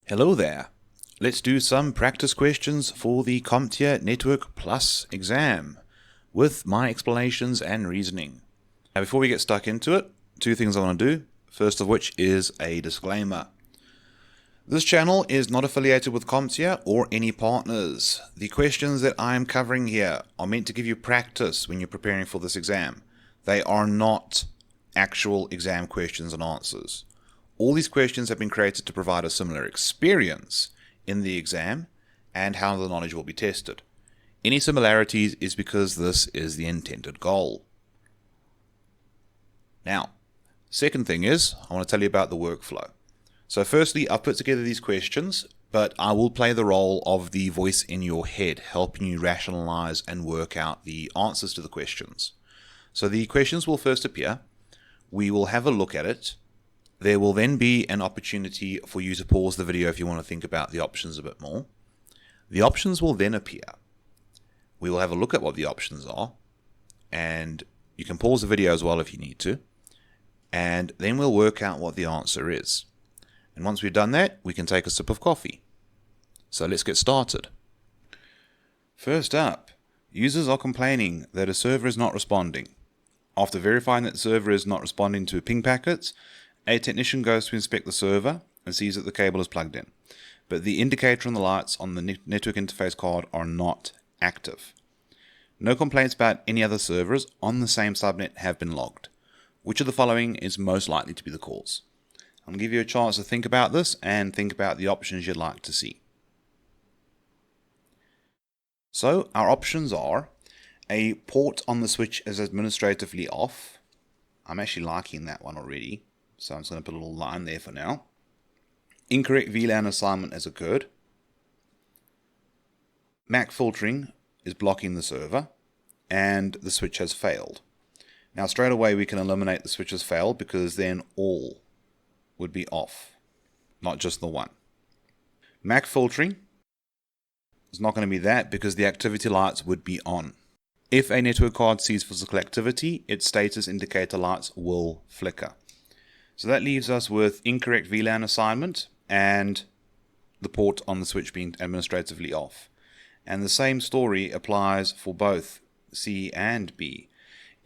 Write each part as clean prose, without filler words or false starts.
Hello there. Let's do some practice questions for the CompTIA Network Plus exam with my explanations and reasoning. Now before we get stuck into it, two things I want to do. First of which is a disclaimer. This channel is not affiliated with CompTIA or any partners. The questions that I am covering here are meant to give you practice when you're preparing for this exam. They are not actual exam questions and answers. All these questions have been created to provide a similar experience in the exam and how the knowledge will be tested. Any similarities is because this is the intended goal. Now, second thing is, I want to tell you about the workflow. So firstly, I've put together these questions, but I will play the role of the voice in your head, helping you rationalize and work out the answers to the questions. So the questions will first appear. We will have a look at it. There will then be an opportunity for you to pause the video if you want to think about the options a bit more. The options will then appear. We will have a look at what the options are, and you can pause the video as well if you need to, and then we'll work out what the answer is. And once we've done that, we can take a sip of coffee. So let's get started. First up, users are complaining that a server is not responding. After verifying that the server is not responding to ping packets, a technician goes to inspect the server and sees that the cable is plugged in, but the indicator on the lights on the network interface card are not active. No complaints about any other servers on the same subnet have been logged. Which of the following is most likely to be the cause? I'm going to give you a chance to think about this and think about the options you'd like to see. So our options are a port on the switch is administratively off. I'm actually liking that one already. So I'm just going to put a little line there for now. Incorrect VLAN assignment has occurred. MAC filtering is blocking the server. And the switch has failed. Now straight away we can eliminate the switch has failed because then all would be off. Not just the one. MAC filtering is not going to be that because the activity lights would be on. If a network card sees physical activity, its status indicator lights will flicker. So that leaves us with incorrect VLAN assignment and the port on the switch being administratively off. And the same story applies for both C and B.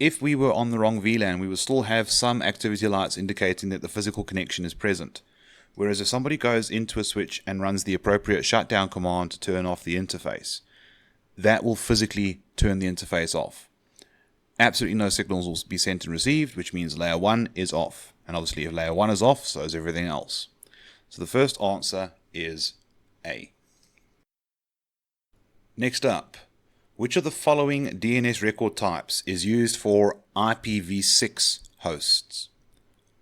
If we were on the wrong VLAN, we would still have some activity lights indicating that the physical connection is present. Whereas if somebody goes into a switch and runs the appropriate shutdown command to turn off the interface, that will physically turn the interface off. Absolutely no signals will be sent and received, which means layer 1 is off. And obviously if layer 1 is off, so is everything else. So the first answer is A. Next up, which of the following DNS record types is used for IPv6 hosts?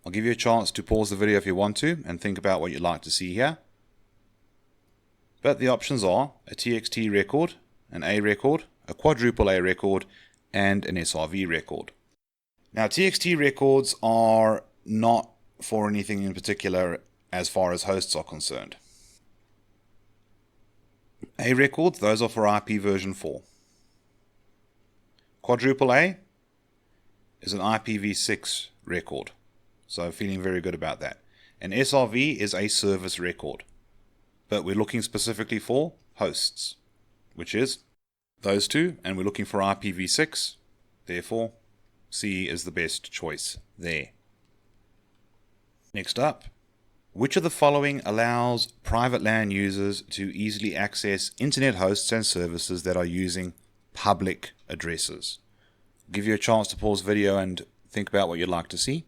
I'll give you a chance to pause the video if you want to and think about what you'd like to see here. But the options are a TXT record, an A record, a quadruple A record, and an SRV record. Now TXT records are not for anything in particular as far as hosts are concerned. A records, those are for IP version 4. Quadruple A is an IPv6 record, so feeling very good about that. And SRV is a service record, but we're looking specifically for hosts, which is those two, and we're looking for IPv6, therefore C is the best choice there. Next up, which of the following allows private LAN users to easily access internet hosts and services that are using public addresses? I'll give you a chance to pause the video and think about what you'd like to see.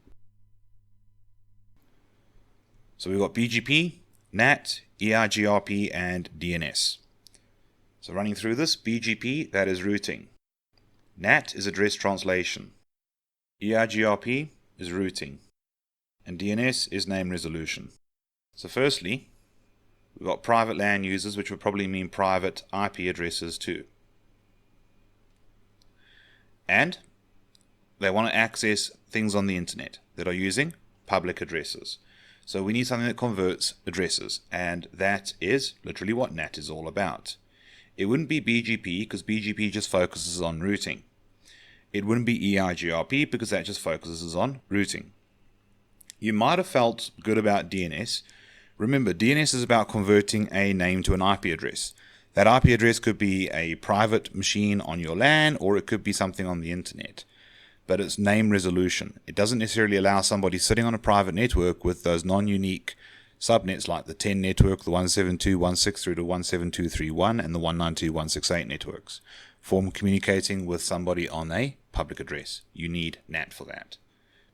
So we've got BGP, NAT, EIGRP, and DNS. So running through this, BGP, that is routing. NAT is address translation. EIGRP is routing. And DNS is name resolution. So firstly, we've got private LAN users, which would probably mean private IP addresses too. And they want to access things on the internet that are using public addresses. So we need something that converts addresses, and that is literally what NAT is all about. It wouldn't be BGP because BGP just focuses on routing. It wouldn't be EIGRP because that just focuses on routing. You might have felt good about DNS Remember, DNS is about converting a name to an IP address. That IP address could be a private machine on your LAN, or it could be something on the internet. But it's name resolution. It doesn't necessarily allow somebody sitting on a private network with those non-unique subnets like the 10 network, the 172.1.6 through to 172.3.1, and the 192.168 networks from communicating with somebody on a public address. You need NAT for that.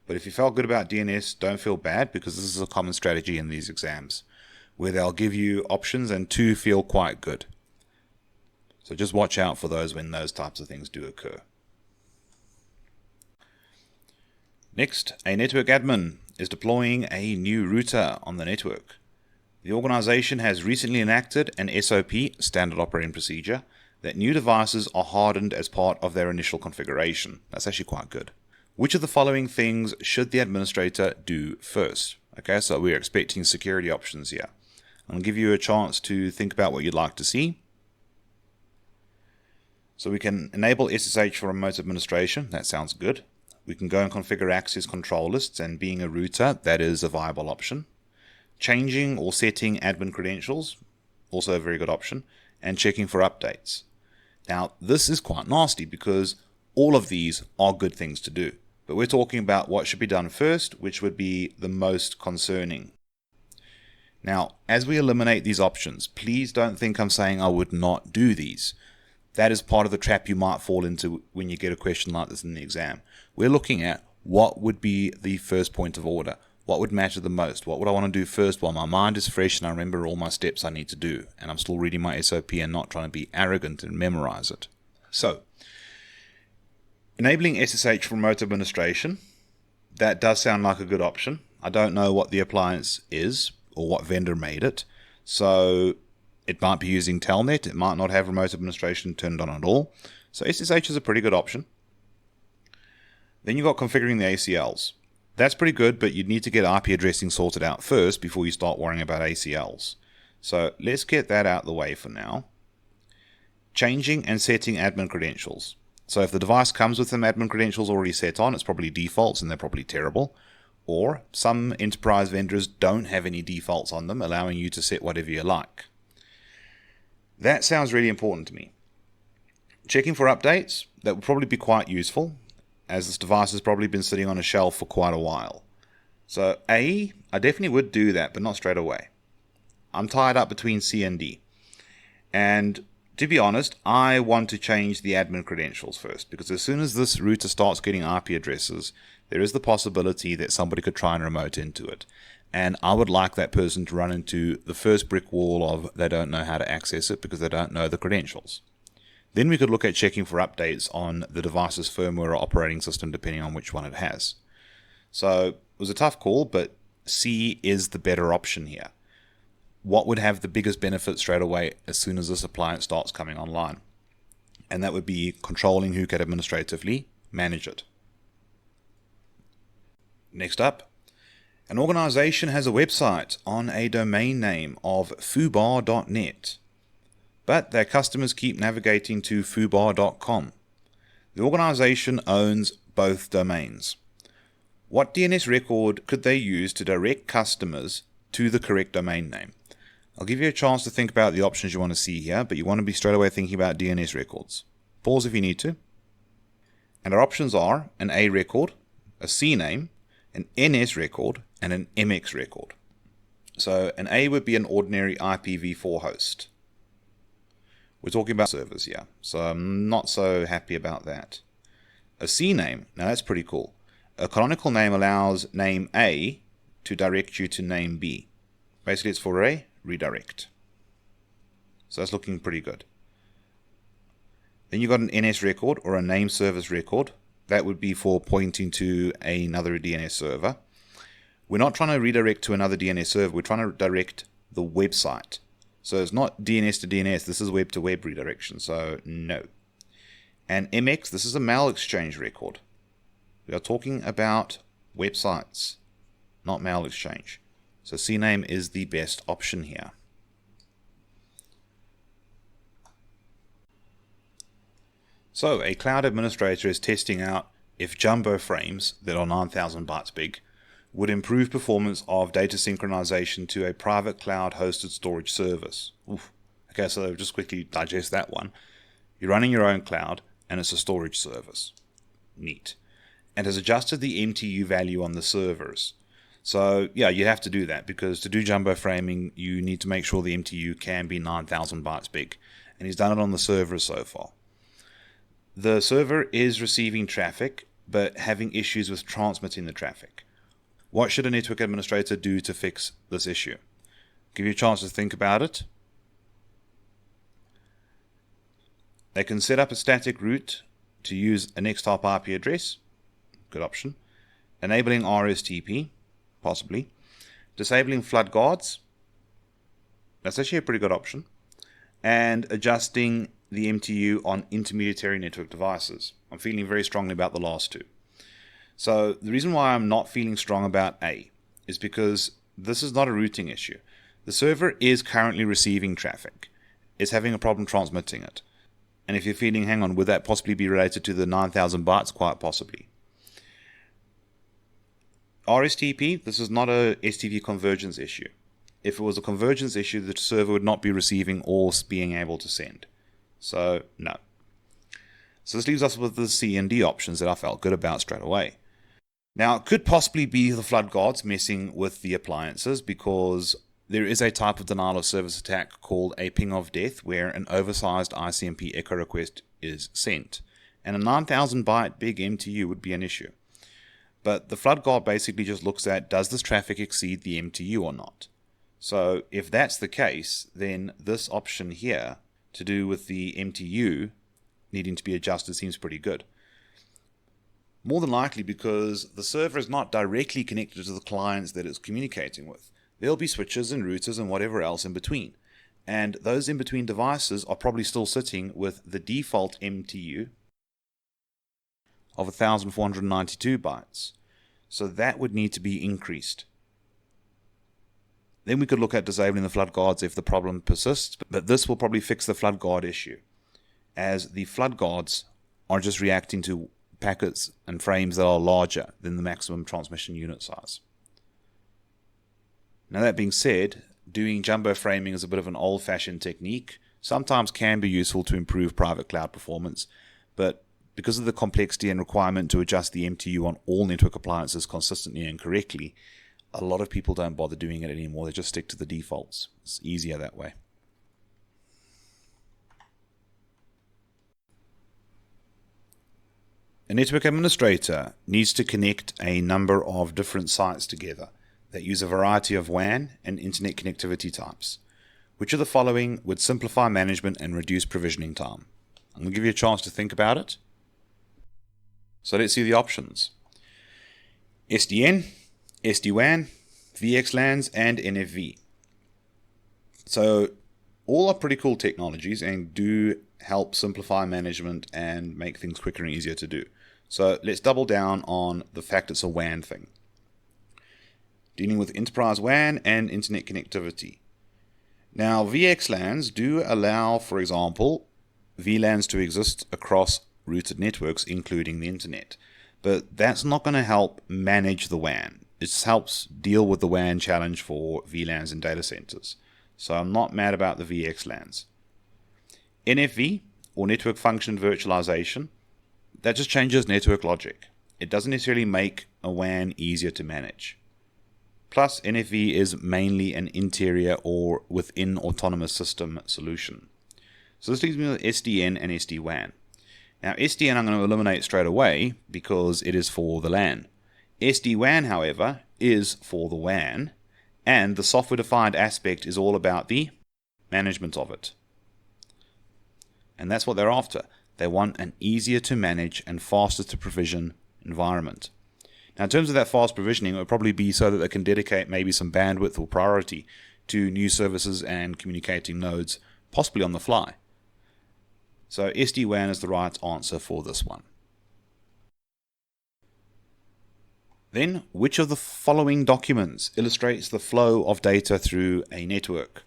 But if you felt good about DNS, don't feel bad, because this is a common strategy in these exams where they'll give you options and two feel quite good. So just watch out for those when those types of things do occur. Next, a network admin is deploying a new router on the network. The organization has recently enacted an SOP, Standard Operating Procedure, that new devices are hardened as part of their initial configuration. That's actually quite good. Which of the following things should the administrator do first? Okay, so we're expecting security options here. I'll give you a chance to think about what you'd like to see. So we can enable SSH for remote administration. That sounds good. We can go and configure access control lists, and being a router, that is a viable option. Changing or setting admin credentials, also a very good option. And checking for updates. Now, this is quite nasty because all of these are good things to do. But we're talking about what should be done first, which would be the most concerning. Now, as we eliminate these options, please don't think I'm saying I would not do these. That is part of the trap you might fall into when you get a question like this in the exam. We're looking at what would be the first point of order. What would matter the most? What would I want to do first while my mind is fresh and I remember all my steps I need to do, and I'm still reading my SOP and not trying to be arrogant and memorize it. So, enabling SSH for remote administration, that does sound like a good option. I don't know what the appliance is or what vendor made it. So it might be using Telnet. It might not have remote administration turned on at all. So SSH is a pretty good option. Then you've got configuring the ACLs. That's pretty good, but you'd need to get IP addressing sorted out first before you start worrying about ACLs. So let's get that out of the way for now. Changing and setting admin credentials. So if the device comes with some admin credentials already set on, it's probably defaults and they're probably terrible. Or some enterprise vendors don't have any defaults on them, allowing you to set whatever you like. That sounds really important to me. Checking for updates, that would probably be quite useful, as this device has probably been sitting on a shelf for quite a while. So I definitely would do that, but not straight away. I'm tied up between C and D. And to be honest, I want to change the admin credentials first, because as soon as this router starts getting IP addresses, there is the possibility that somebody could try and remote into it. And I would like that person to run into the first brick wall of they don't know how to access it because they don't know the credentials. Then we could look at checking for updates on the device's firmware or operating system, depending on which one it has. So it was a tough call, but C is the better option here. What would have the biggest benefit straight away as soon as this appliance starts coming online? And that would be controlling who can administratively manage it. Next up, an organization has a website on a domain name of foobar.net, but their customers keep navigating to foobar.com. The organization owns both domains. What DNS record could they use to direct customers to the correct domain name? I'll give you a chance to think about the options you want to see here, but you want to be straight away thinking about DNS records. Pause if you need to. And our options are an A record, a C name, an NS record, and an MX record. So an A would be an ordinary IPv4 host. We're talking about servers here, so I'm not so happy about that. A C name, now that's pretty cool. A canonical name allows name A to direct you to name B. Basically it's for a redirect. So that's looking pretty good. Then you've got an NS record or a name service record. That would be for pointing to another DNS server. We're not trying to redirect to another DNS server. We're trying to direct the website. So it's not DNS to DNS. This is web to web redirection. So no. And MX, this is a mail exchange record. We are talking about websites, not mail exchange. So CNAME is the best option here. So a cloud administrator is testing out if jumbo frames that are 9,000 bytes big would improve performance of data synchronization to a private cloud-hosted storage service. Oof. Okay, so just quickly digest that one. You're running your own cloud, and it's a storage service. Neat. And has adjusted the MTU value on the servers. So, yeah, you have to do that, because to do jumbo framing, you need to make sure the MTU can be 9,000 bytes big. And he's done it on the servers so far. The server is receiving traffic, but having issues with transmitting the traffic. What should a network administrator do to fix this issue? Give you a chance to think about it. They can set up a static route to use a next hop IP address. Good option. Enabling RSTP, possibly. Disabling flood guards. That's actually a pretty good option. And adjusting the MTU on intermediary network devices. I'm feeling very strongly about the last two. So the reason why I'm not feeling strong about A is because this is not a routing issue. The server is currently receiving traffic. It's having a problem transmitting it. And if you're feeling, hang on, would that possibly be related to the 9,000 bytes? Quite possibly. RSTP, this is not a STP convergence issue. If it was a convergence issue, the server would not be receiving or being able to send. So, no. So this leaves us with the C and D options that I felt good about straight away. Now, it could possibly be the flood guards messing with the appliances, because there is a type of denial of service attack called a ping of death, where an oversized ICMP echo request is sent. And a 9,000 byte big MTU would be an issue. But the flood guard basically just looks at, does this traffic exceed the MTU or not? So if that's the case, then this option here to do with the MTU needing to be adjusted seems pretty good. More than likely because the server is not directly connected to the clients that it's communicating with. There'll be switches and routers and whatever else in between. And those in between devices are probably still sitting with the default MTU of 1,492 bytes. So that would need to be increased. Then we could look at disabling the flood guards if the problem persists, but this will probably fix the flood guard issue, as the flood guards are just reacting to packets and frames that are larger than the maximum transmission unit size. Now that being said, doing jumbo framing is a bit of an old-fashioned technique. Sometimes can be useful to improve private cloud performance, but because of the complexity and requirement to adjust the MTU on all network appliances consistently and correctly, a lot of people don't bother doing it anymore. They just stick to the defaults. It's easier that way. A network administrator needs to connect a number of different sites together that use a variety of WAN and internet connectivity types. Which of the following would simplify management and reduce provisioning time? I'm going to give you a chance to think about it. So let's see the options. SDN, SD-WAN, VXLANs, and NFV. So all are pretty cool technologies and do help simplify management and make things quicker and easier to do. So let's double down on the fact it's a WAN thing. Dealing with enterprise WAN and internet connectivity. Now VXLANs do allow, for example, VLANs to exist across routed networks, including the internet. But that's not going to help manage the WAN. It helps deal with the WAN challenge for VLANs and data centers. So I'm not mad about the VXLANs. NFV, or Network Function Virtualization, that just changes network logic. It doesn't necessarily make a WAN easier to manage. Plus, NFV is mainly an interior or within autonomous system solution. So this leaves me with SDN and SD-WAN. Now SDN I'm going to eliminate straight away because it is for the LAN. SD-WAN, however, is for the WAN, and the software-defined aspect is all about the management of it. And that's what they're after. They want an easier to manage and faster to provision environment. Now in terms of that fast provisioning, it would probably be so that they can dedicate maybe some bandwidth or priority to new services and communicating nodes, possibly on the fly. So SD-WAN is the right answer for this one. Then, which of the following documents illustrates the flow of data through a network?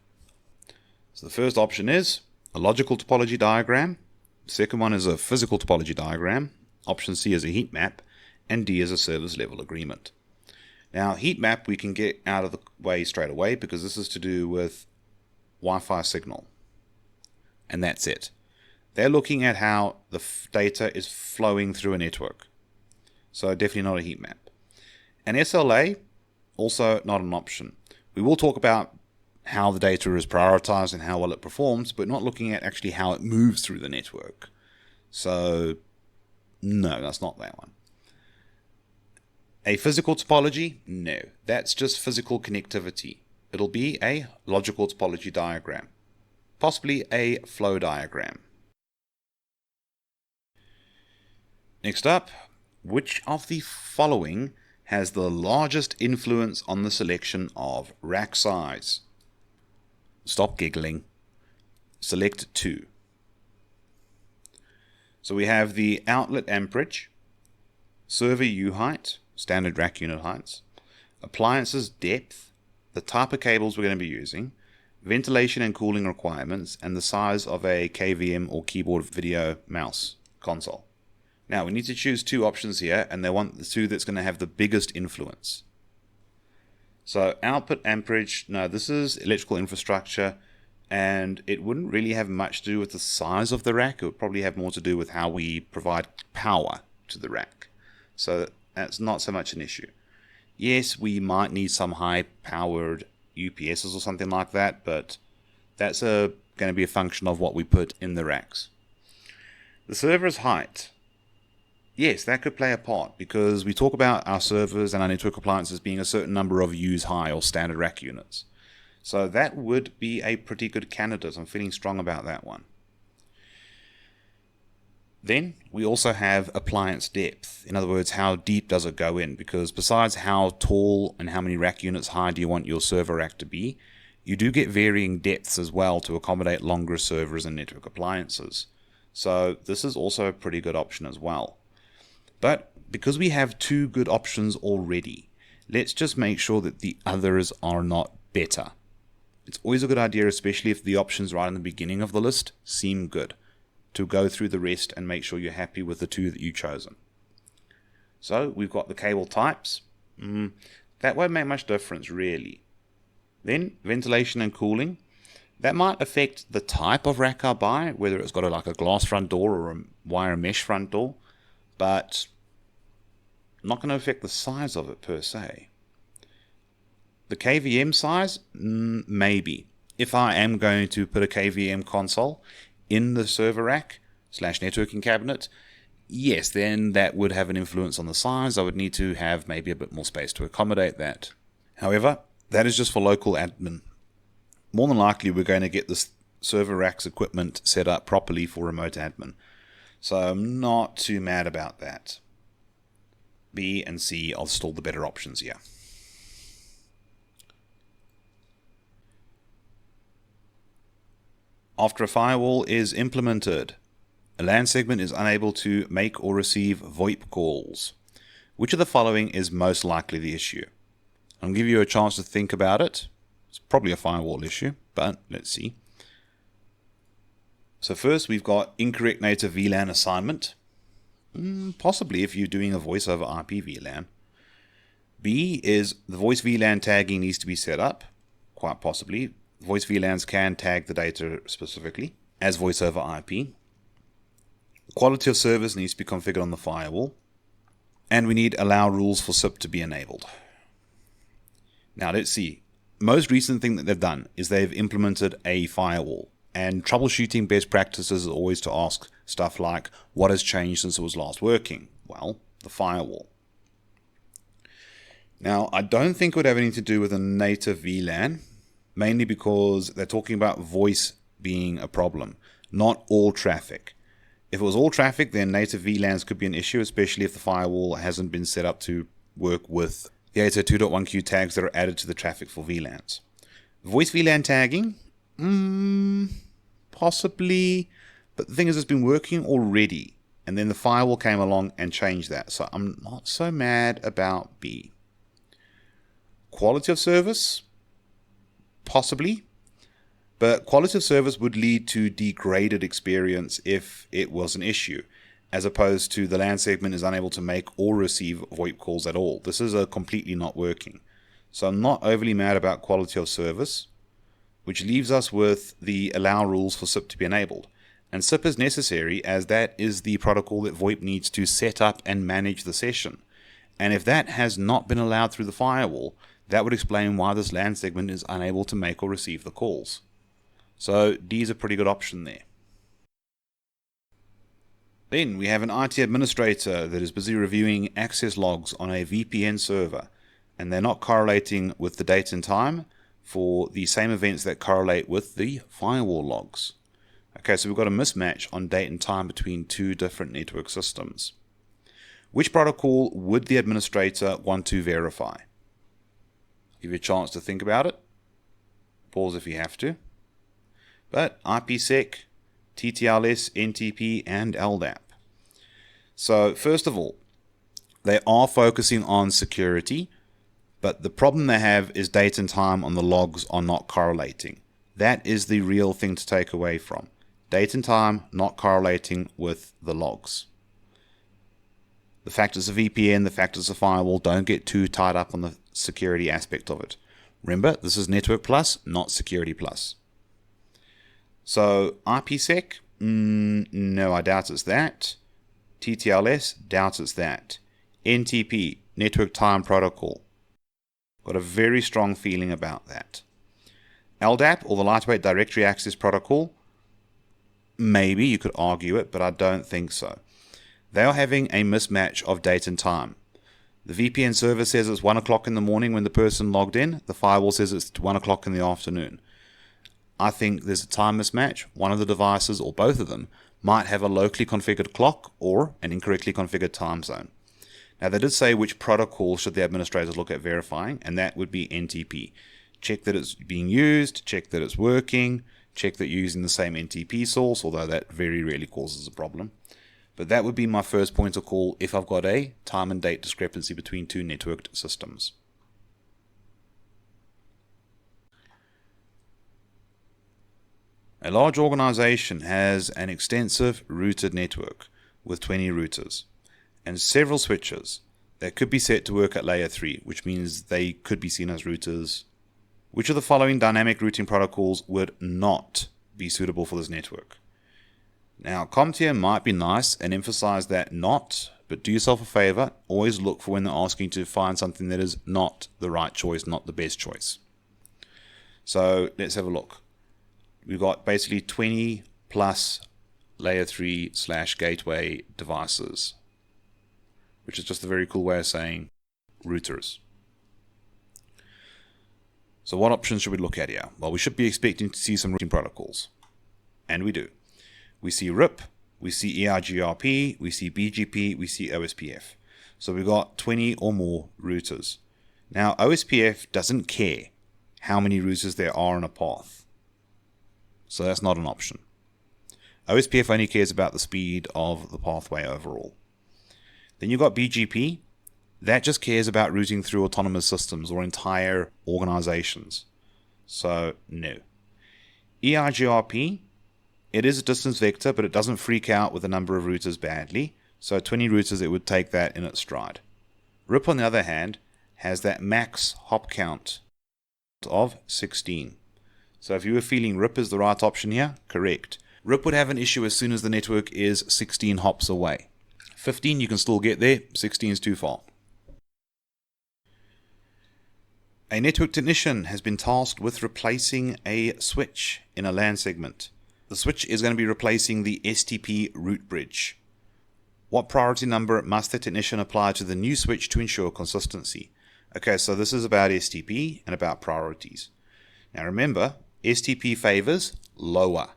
So the first option is a logical topology diagram. The second one is a physical topology diagram. Option C is a heat map. And D is a service level agreement. Now, heat map we can get out of the way straight away because this is to do with Wi-Fi signal. And that's it. They're looking at how the data is flowing through a network. So definitely not a heat map. And SLA, also not an option. We will talk about how the data is prioritized and how well it performs, but not looking at actually how it moves through the network. So, no, that's not that one. A physical topology? No. That's just physical connectivity. It'll be a logical topology diagram. Possibly a flow diagram. Next up, which of the following has the largest influence on the selection of rack size? Stop giggling. Select 2. So we have the outlet amperage, server U height, standard rack unit heights, appliances depth, the type of cables we're going to be using, ventilation and cooling requirements, and the size of a KVM or keyboard video mouse console. Now we need to choose 2 options here, and they want the 2 that's going to have the biggest influence. So output amperage, no, this is electrical infrastructure, and it wouldn't really have much to do with the size of the rack. It would probably have more to do with how we provide power to the rack. So that's not so much an issue. Yes, we might need some high-powered UPSs or something like that, but that's going to be a function of what we put in the racks. The server's height. Yes, that could play a part because we talk about our servers and our network appliances being a certain number of U's high or standard rack units. So that would be a pretty good candidate. I'm feeling strong about that one. Then we also have appliance depth. In other words, how deep does it go in? Because besides how tall and how many rack units high do you want your server rack to be, you do get varying depths as well to accommodate longer servers and network appliances. So this is also a pretty good option as well. But because we have 2 good options already, let's just make sure that the others are not better. It's always a good idea, especially if the options right in the beginning of the list seem good, to go through the rest and make sure you're happy with the 2 that you've chosen. So we've got the cable types. That won't make much difference really. Then ventilation and cooling. That might affect the type of rack I buy, whether it's got like a glass front door or a wire mesh front door, but not going to affect the size of it per se. The KVM size? Maybe. If I am going to put a KVM console in the server rack / networking cabinet, yes, then that would have an influence on the size. I would need to have maybe a bit more space to accommodate that. However, that is just for local admin. More than likely, we're going to get this server rack's equipment set up properly for remote admin. So I'm not too mad about that. B and C are still the better options here. After a firewall is implemented, a LAN segment is unable to make or receive VoIP calls. Which of the following is most likely the issue? I'll give you a chance to think about it. It's probably a firewall issue, but let's see. So first we've got incorrect native VLAN assignment. Possibly if you're doing a voice over IP VLAN. B is the voice VLAN tagging needs to be set up. Quite possibly. Voice VLANs can tag the data specifically as voice over IP. Quality of service needs to be configured on the firewall. And we need allow rules for SIP to be enabled. Now let's see. Most recent thing that they've done is they've implemented a firewall. And troubleshooting best practices is always to ask stuff like, what has changed since it was last working? Well, the firewall. Now, I don't think it would have anything to do with a native VLAN, mainly because they're talking about voice being a problem, not all traffic. If it was all traffic, then native VLANs could be an issue, especially if the firewall hasn't been set up to work with the 802.1q tags that are added to the traffic for VLANs. Voice VLAN tagging? Possibly, but the thing is it's been working already, and then the firewall came along and changed that, so I'm not so mad about B. Quality of service? Possibly, but quality of service would lead to degraded experience if it was an issue, as opposed to the LAN segment is unable to make or receive VoIP calls at all. This is completely not working. So I'm not overly mad about quality of service, which leaves us with the allow rules for SIP to be enabled. And SIP is necessary as that is the protocol that VoIP needs to set up and manage the session. And if that has not been allowed through the firewall, that would explain why this LAN segment is unable to make or receive the calls. So D is a pretty good option there. Then we have an IT administrator that is busy reviewing access logs on a VPN server, and they're not correlating with the date and time for the same events that correlate with the firewall logs. Okay, so we've got a mismatch on date and time between two different network systems. Which protocol would the administrator want to verify? Give you a chance to think about it. Pause if you have to. But IPsec, TTLS, NTP, and LDAP. So first of all, they are focusing on security, but the problem they have is date and time on the logs are not correlating. That is the real thing to take away from. Date and time not correlating with the logs. The fact it's a VPN, the fact it's a firewall, don't get too tied up on the security aspect of it. Remember, this is Network Plus, not Security Plus. So IPsec, no, I doubt it's that. TTLS, doubt it's that. NTP, Network Time Protocol, got a very strong feeling about that. LDAP, or the Lightweight Directory Access Protocol, maybe you could argue it, but I don't think so. They are having a mismatch of date and time. The VPN server says it's 1 o'clock in the morning when the person logged in. The firewall says it's 1 o'clock in the afternoon. I think there's a time mismatch. One of the devices, or both of them, might have a locally configured clock or an incorrectly configured time zone. Now, they did say which protocol should the administrators look at verifying, and that would be NTP. Check that it's being used, check that it's working, check that you're using the same NTP source, although that very rarely causes a problem. But that would be my first point of call if I've got a time and date discrepancy between two networked systems. A large organization has an extensive routed network with 20 routers and several switches that could be set to work at layer 3, which means they could be seen as routers. Which of the following dynamic routing protocols would not be suitable for this network? Now, CompTIA might be nice and emphasize that not, but do yourself a favor, always look for when they're asking you to find something that is not the right choice, not the best choice. So let's have a look. We've got basically 20 plus layer 3/gateway devices, which is just a very cool way of saying routers. So what options should we look at here? Well, we should be expecting to see some routing protocols, and we do. We see RIP, we see EIGRP, we see BGP, we see OSPF. So we've got 20 or more routers. Now, OSPF doesn't care how many routers there are on a path. So that's not an option. OSPF only cares about the speed of the pathway overall. Then you've got BGP. That just cares about routing through autonomous systems or entire organizations. So, no. EIGRP, it is a distance vector, but it doesn't freak out with the number of routers badly. So 20 routers, it would take that in its stride. RIP, on the other hand, has that max hop count of 16. So if you were feeling RIP is the right option here, correct. RIP would have an issue as soon as the network is 16 hops away. 15 you can still get there, 16 is too far. A network technician has been tasked with replacing a switch in a LAN segment. The switch is going to be replacing the STP root bridge. What priority number must the technician apply to the new switch to ensure consistency? Okay, so this is about STP and about priorities. Now remember, STP favors lower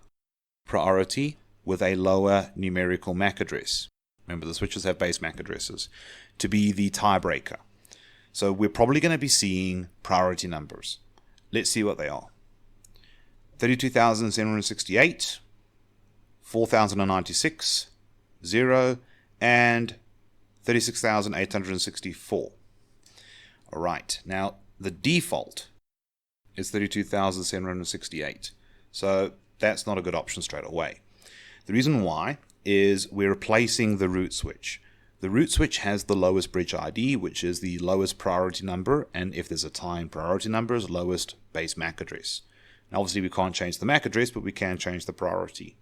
priority with a lower numerical MAC address. Remember, the switches have base MAC addresses to be the tiebreaker. So we're probably going to be seeing priority numbers. Let's see what they are. 32,768, 4,096, 0, and 36,864. All right, now the default is 32,768. So that's not a good option straight away. The reason why is we're replacing the root switch. The root switch has the lowest bridge ID, which is the lowest priority number, and if there's a tie in priority number, is lowest base MAC address. Now obviously we can't change the MAC address, but we can change the priority.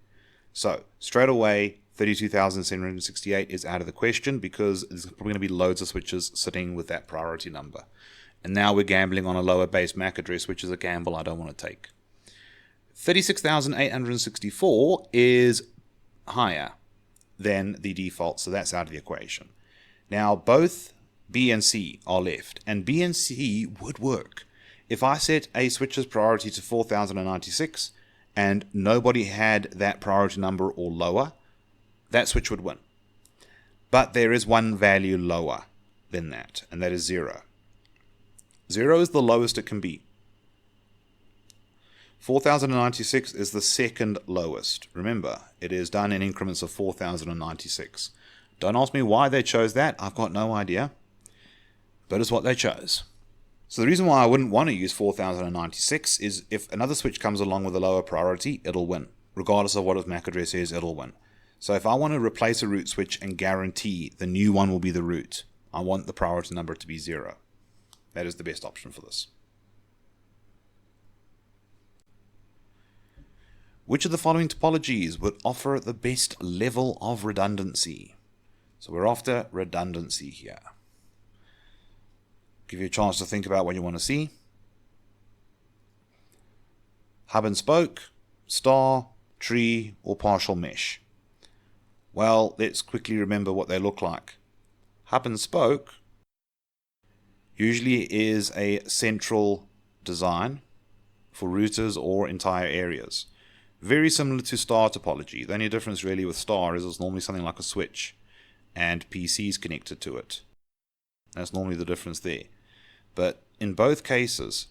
So straight away, 32,768 is out of the question because there's probably going to be loads of switches sitting with that priority number. And now we're gambling on a lower base MAC address, which is a gamble I don't want to take. 36,864 is higher than the default, so that's out of the equation. Now both B and C are left, and B and C would work. If I set a switch's priority to 4,096 and nobody had that priority number or lower, that switch would win. But there is one value lower than that, and that is 0. 0 is the lowest it can be. 4,096 is the second lowest. Remember, it is done in increments of 4,096. Don't ask me why they chose that. I've got no idea. But it's what they chose. So the reason why I wouldn't want to use 4,096 is if another switch comes along with a lower priority, it'll win. Regardless of what its MAC address is, it'll win. So if I want to replace a root switch and guarantee the new one will be the root, I want the priority number to be 0. That is the best option for this. Which of the following topologies would offer the best level of redundancy? So we're after redundancy here. Give you a chance to think about what you want to see. Hub and spoke, star, tree, or partial mesh. Well, let's quickly remember what they look like. Hub and spoke usually is a central design for routers or entire areas. Very similar to star topology. The only difference really with star is it's normally something like a switch and PCs connected to it. That's normally the difference there. But in both cases,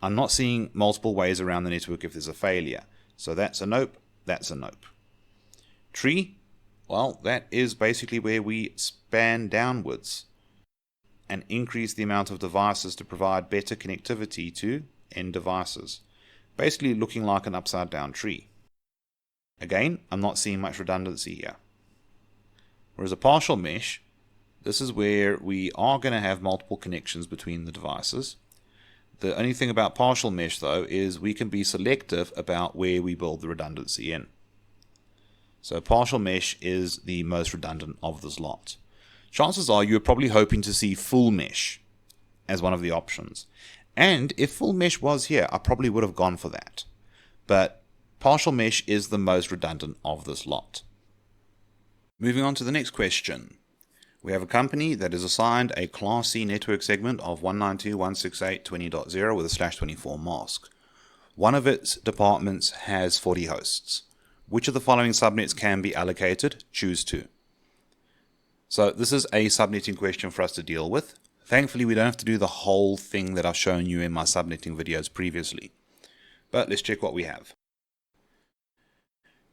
I'm not seeing multiple ways around the network if there's a failure. So that's a nope, that's a nope. Tree, well, that is basically where we span downwards and increase the amount of devices to provide better connectivity to end devices. Basically looking like an upside down tree. Again, I'm not seeing much redundancy here. Whereas a partial mesh, this is where we are going to have multiple connections between the devices. The only thing about partial mesh though is we can be selective about where we build the redundancy in. So partial mesh is the most redundant of this lot. Chances are you're probably hoping to see full mesh as one of the options. And if full mesh was here, I probably would have gone for that. But partial mesh is the most redundant of this lot. Moving on to the next question. We have a company that is assigned a Class C network segment of 192.168.20.0 with a /24 mask. One of its departments has 40 hosts. Which of the following subnets can be allocated? Choose 2. So this is a subnetting question for us to deal with. Thankfully, we don't have to do the whole thing that I've shown you in my subnetting videos previously. But let's check what we have.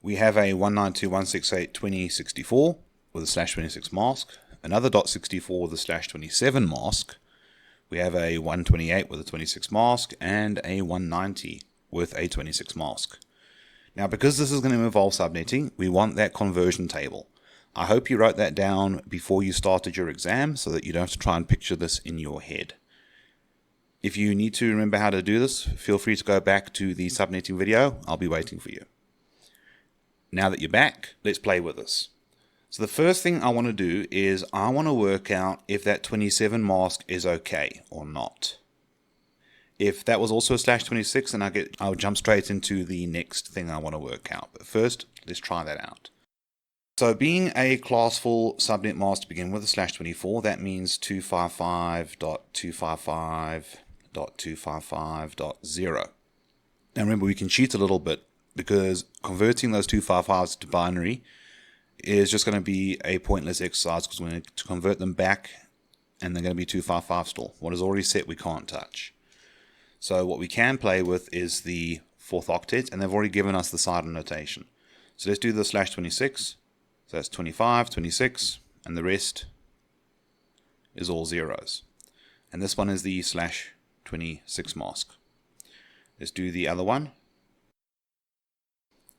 We have a 192.168.20.64 with a /26 mask, another .64 with a /27 mask. We have a 128 with a 26 mask, and a 190 with a 26 mask. Now, because this is going to involve subnetting, we want that conversion table. I hope you wrote that down before you started your exam so that you don't have to try and picture this in your head. If you need to remember how to do this, feel free to go back to the subnetting video. I'll be waiting for you. Now that you're back, let's play with this. So the first thing I want to do is I want to work out if that 27 mask is okay or not. If that was also a /26, then I'll jump straight into the next thing I want to work out. But first, let's try that out. So being a classful subnet mask to begin with, a /24, that means 255.255.255.0. Now remember, we can cheat a little bit because converting those 255s to binary is just going to be a pointless exercise because we're going to convert them back and they're going to be 255 still. What is already set we can't touch. So what we can play with is the 4th octet, and they've already given us the side notation. So let's do the /26. So that's 25, 26, and the rest is all zeros. And this one is the /26 mask. Let's do the other one.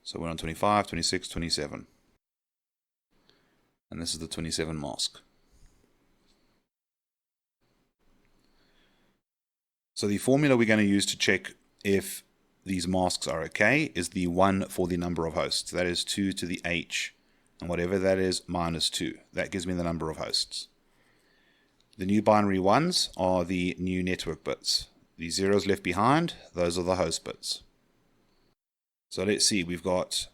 So we're on 25, 26, 27. and this is the 27 mask. So the formula we're going to use to check if these masks are okay is the 1 for the number of hosts. That is 2 to the h, and whatever that is minus 2. That gives me the number of hosts. The new binary ones are the new network bits. The zeros left behind, those are the host bits. So let's see, we've got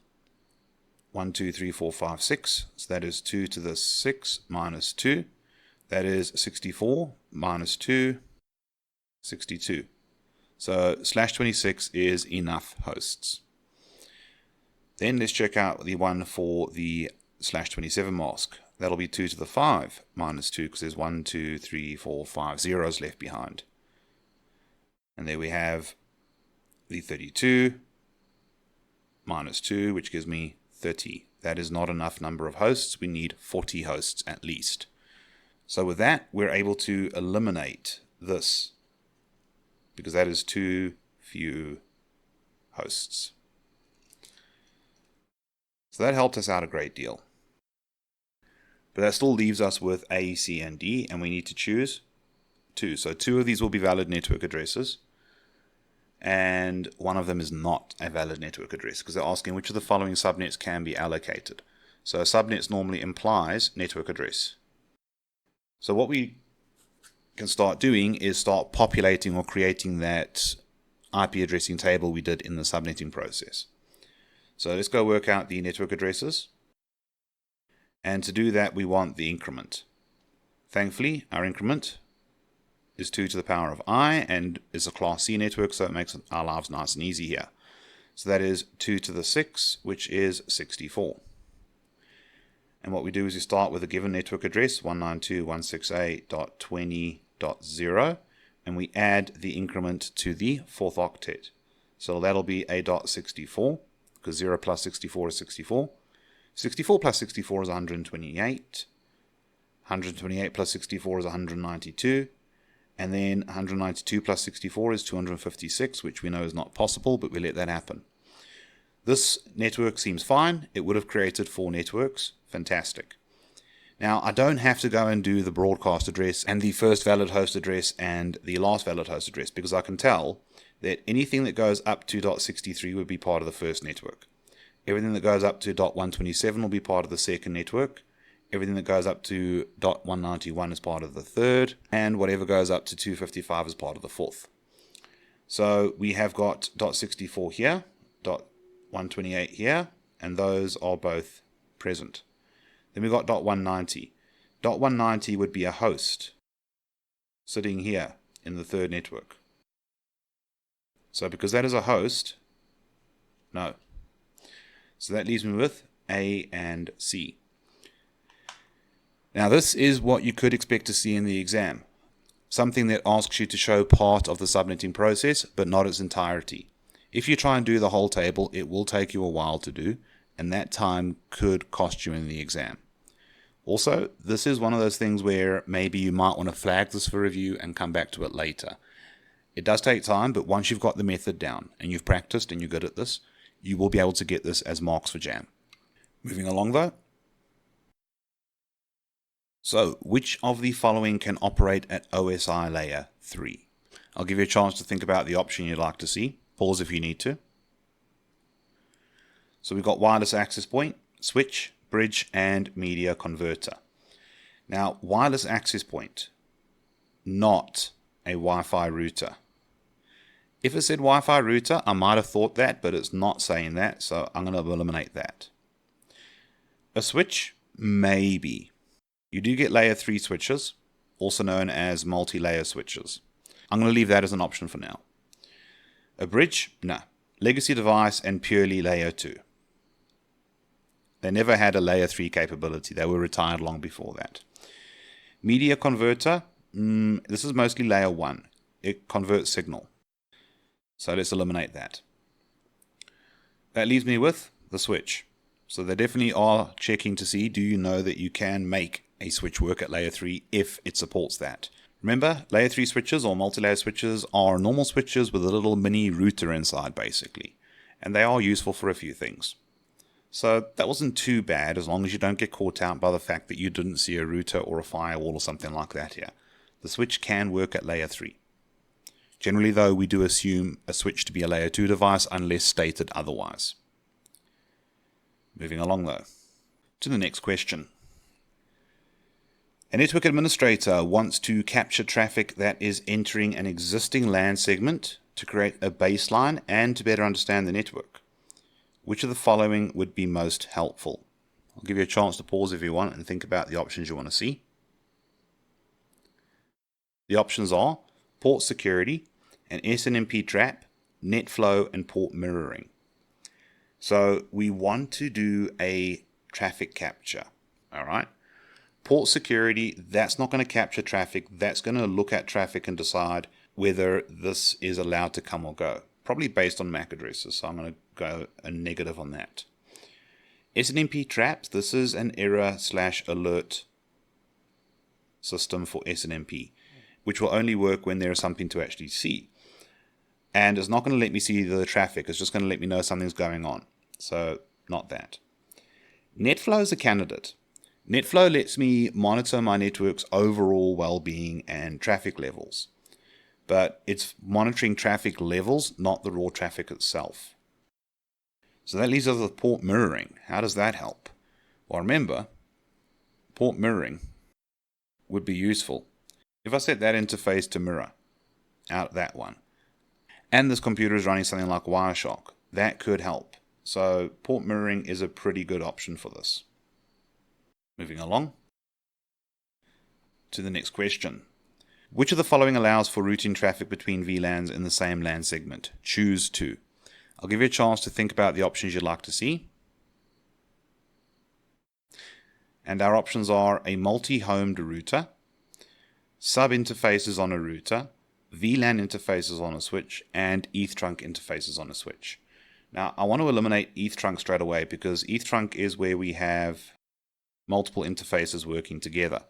1, 2, 3, 4, 5, 6. So that is 2 to the 6 minus 2. That is 64 minus 2, 62. So /26 is enough hosts. Then let's check out the one for the /27 mask. That'll be 2 to the 5 minus 2 because there's 1, 2, 3, 4, 5 zeros left behind. And there we have the 32 minus 2, which gives me 30. That is not enough number of hosts. We need 40 hosts at least. So with that, we're able to eliminate this because that is too few hosts. So that helped us out a great deal. But that still leaves us with A, C, and D, and we need to choose 2. So 2 of these will be valid network addresses, and one of them is not a valid network address because they're asking which of the following subnets can be allocated. So subnets normally implies network address. So what we can start doing is start populating or creating that IP addressing table we did in the subnetting process. So let's go work out the network addresses. And to do that, we want the increment. Thankfully, our increment is 2 to the power of I and is a class C network, so it makes our lives nice and easy here. So that is 2 to the 6, which is 64. And what we do is we start with a given network address, 192.168.20.0, and we add the increment to the 4th octet. So that'll be a .64, because 0 plus 64 is 64. 64 plus 64 is 128. 128 plus 64 is 192. And then 192 plus 64 is 256, which we know is not possible, but we let that happen. This network seems fine. It would have created 4 networks. Fantastic. Now, I don't have to go and do the broadcast address and the first valid host address and the last valid host address, because I can tell that anything that goes up to .63 would be part of the first network. Everything that goes up to .127 will be part of the second network. Everything that goes up to .191 is part of the third, and whatever goes up to 255 is part of the fourth. So we have got .64 here, .128 here, and those are both present. Then we've got .190. .190 would be a host sitting here in the third network. So because that is a host, no. So that leaves me with A and C. Now this is what you could expect to see in the exam. Something that asks you to show part of the subnetting process, but not its entirety. If you try and do the whole table, it will take you a while to do, and that time could cost you in the exam. Also, this is one of those things where maybe you might want to flag this for review and come back to it later. It does take time, but once you've got the method down and you've practiced and you're good at this, you will be able to get this as marks for jam. Moving along though. So, which of the following can operate at OSI layer 3? I'll give you a chance to think about the option you'd like to see. Pause if you need to. So we've got wireless access point, switch, bridge, and media converter. Now, wireless access point, not a Wi-Fi router. If it said Wi-Fi router, I might have thought that, but it's not saying that, so I'm going to eliminate that. A switch, maybe. You do get layer 3 switches, also known as multi-layer switches. I'm going to leave that as an option for now. A bridge, no. Legacy device and purely layer 2. They never had a layer 3 capability. They were retired long before that. Media converter, this is mostly layer 1. It converts signal. So let's eliminate that. That leaves me with the switch. So they definitely are checking to see, do you know that you can make a switch work at layer 3 if it supports that. Remember, layer 3 switches or multi-layer switches are normal switches with a little mini router inside basically. And they are useful for a few things. So that wasn't too bad, as long as you don't get caught out by the fact that you didn't see a router or a firewall or something like that here. The switch can work at layer 3. Generally though, we do assume a switch to be a layer 2 device unless stated otherwise. Moving along though, to the next question. A network administrator wants to capture traffic that is entering an existing LAN segment to create a baseline and to better understand the network. Which of the following would be most helpful? I'll give you a chance to pause if you want and think about the options you want to see. The options are port security, an SNMP trap, net flow, and port mirroring. So we want to do a traffic capture. All right. Port security, that's not going to capture traffic. That's going to look at traffic and decide whether this is allowed to come or go. Probably based on MAC addresses. So I'm going to go a negative on that. SNMP traps, this is an error/alert system for SNMP, which will only work when there is something to actually see. And it's not going to let me see the traffic. It's just going to let me know something's going on. So not that. NetFlow is a candidate. NetFlow lets me monitor my network's overall well-being and traffic levels. But it's monitoring traffic levels, not the raw traffic itself. So that leaves us with port mirroring. How does that help? Well, remember, port mirroring would be useful. If I set that interface to mirror out that one, and this computer is running something like Wireshark, that could help. So port mirroring is a pretty good option for this. Moving along to the next question. Which of the following allows for routing traffic between VLANs in the same LAN segment? Choose two. I'll give you a chance to think about the options you'd like to see. And our options are a multi-homed router, sub-interfaces on a router, VLAN interfaces on a switch, and ETH trunk interfaces on a switch. Now, I want to eliminate ETH trunk straight away because ETH trunk is where we have multiple interfaces working together.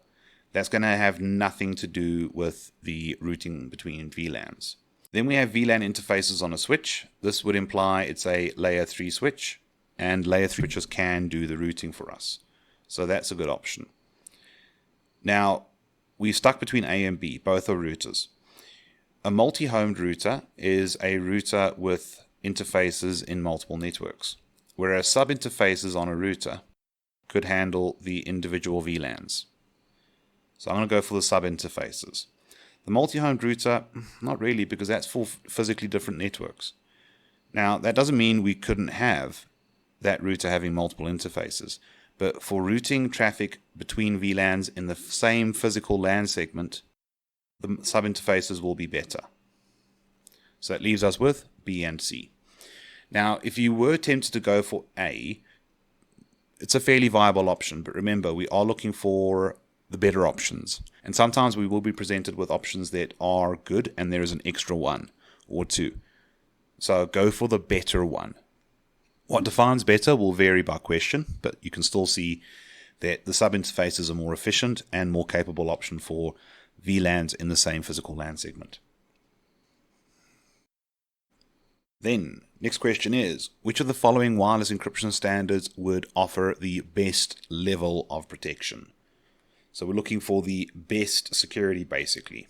That's going to have nothing to do with the routing between VLANs. Then we have VLAN interfaces on a switch. This would imply it's a layer 3 switch, and layer 3 switches can do the routing for us. So that's a good option. Now, we're stuck between A and B. Both are routers. A multi-homed router is a router with interfaces in multiple networks, whereas sub-interfaces on a router could handle the individual VLANs. So I'm going to go for the sub-interfaces. The multi-homed router, not really, because that's for physically different networks. Now, that doesn't mean we couldn't have that router having multiple interfaces, but for routing traffic between VLANs in the same physical LAN segment, the sub-interfaces will be better. So that leaves us with B and C. Now, if you were tempted to go for A, it's a fairly viable option, but remember, we are looking for the better options. And sometimes we will be presented with options that are good and there is an extra one or two. So go for the better one. What defines better will vary by question, but you can still see that the sub-interface is a more efficient and more capable option for VLANs in the same physical LAN segment. Then, next question is, which of the following wireless encryption standards would offer the best level of protection? So we're looking for the best security, basically.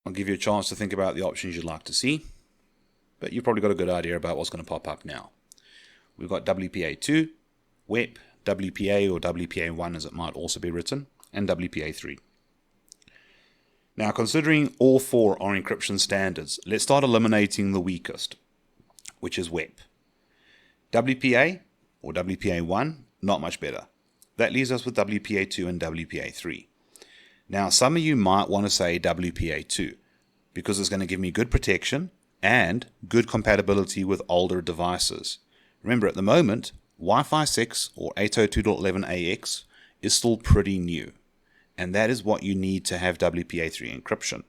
I'll give you a chance to think about the options you'd like to see, but you've probably got a good idea about what's going to pop up now. We've got WPA2, WEP, WPA or WPA1 as it might also be written, and WPA3. Now, considering all four are encryption standards, let's start eliminating the weakest, which is WEP. WPA or WPA1, not much better. That leaves us with WPA2 and WPA3. Now, some of you might want to say WPA2 because it's going to give me good protection and good compatibility with older devices. Remember, at the moment, Wi-Fi 6 or 802.11ax is still pretty new, and that is what you need to have WPA3 encryption.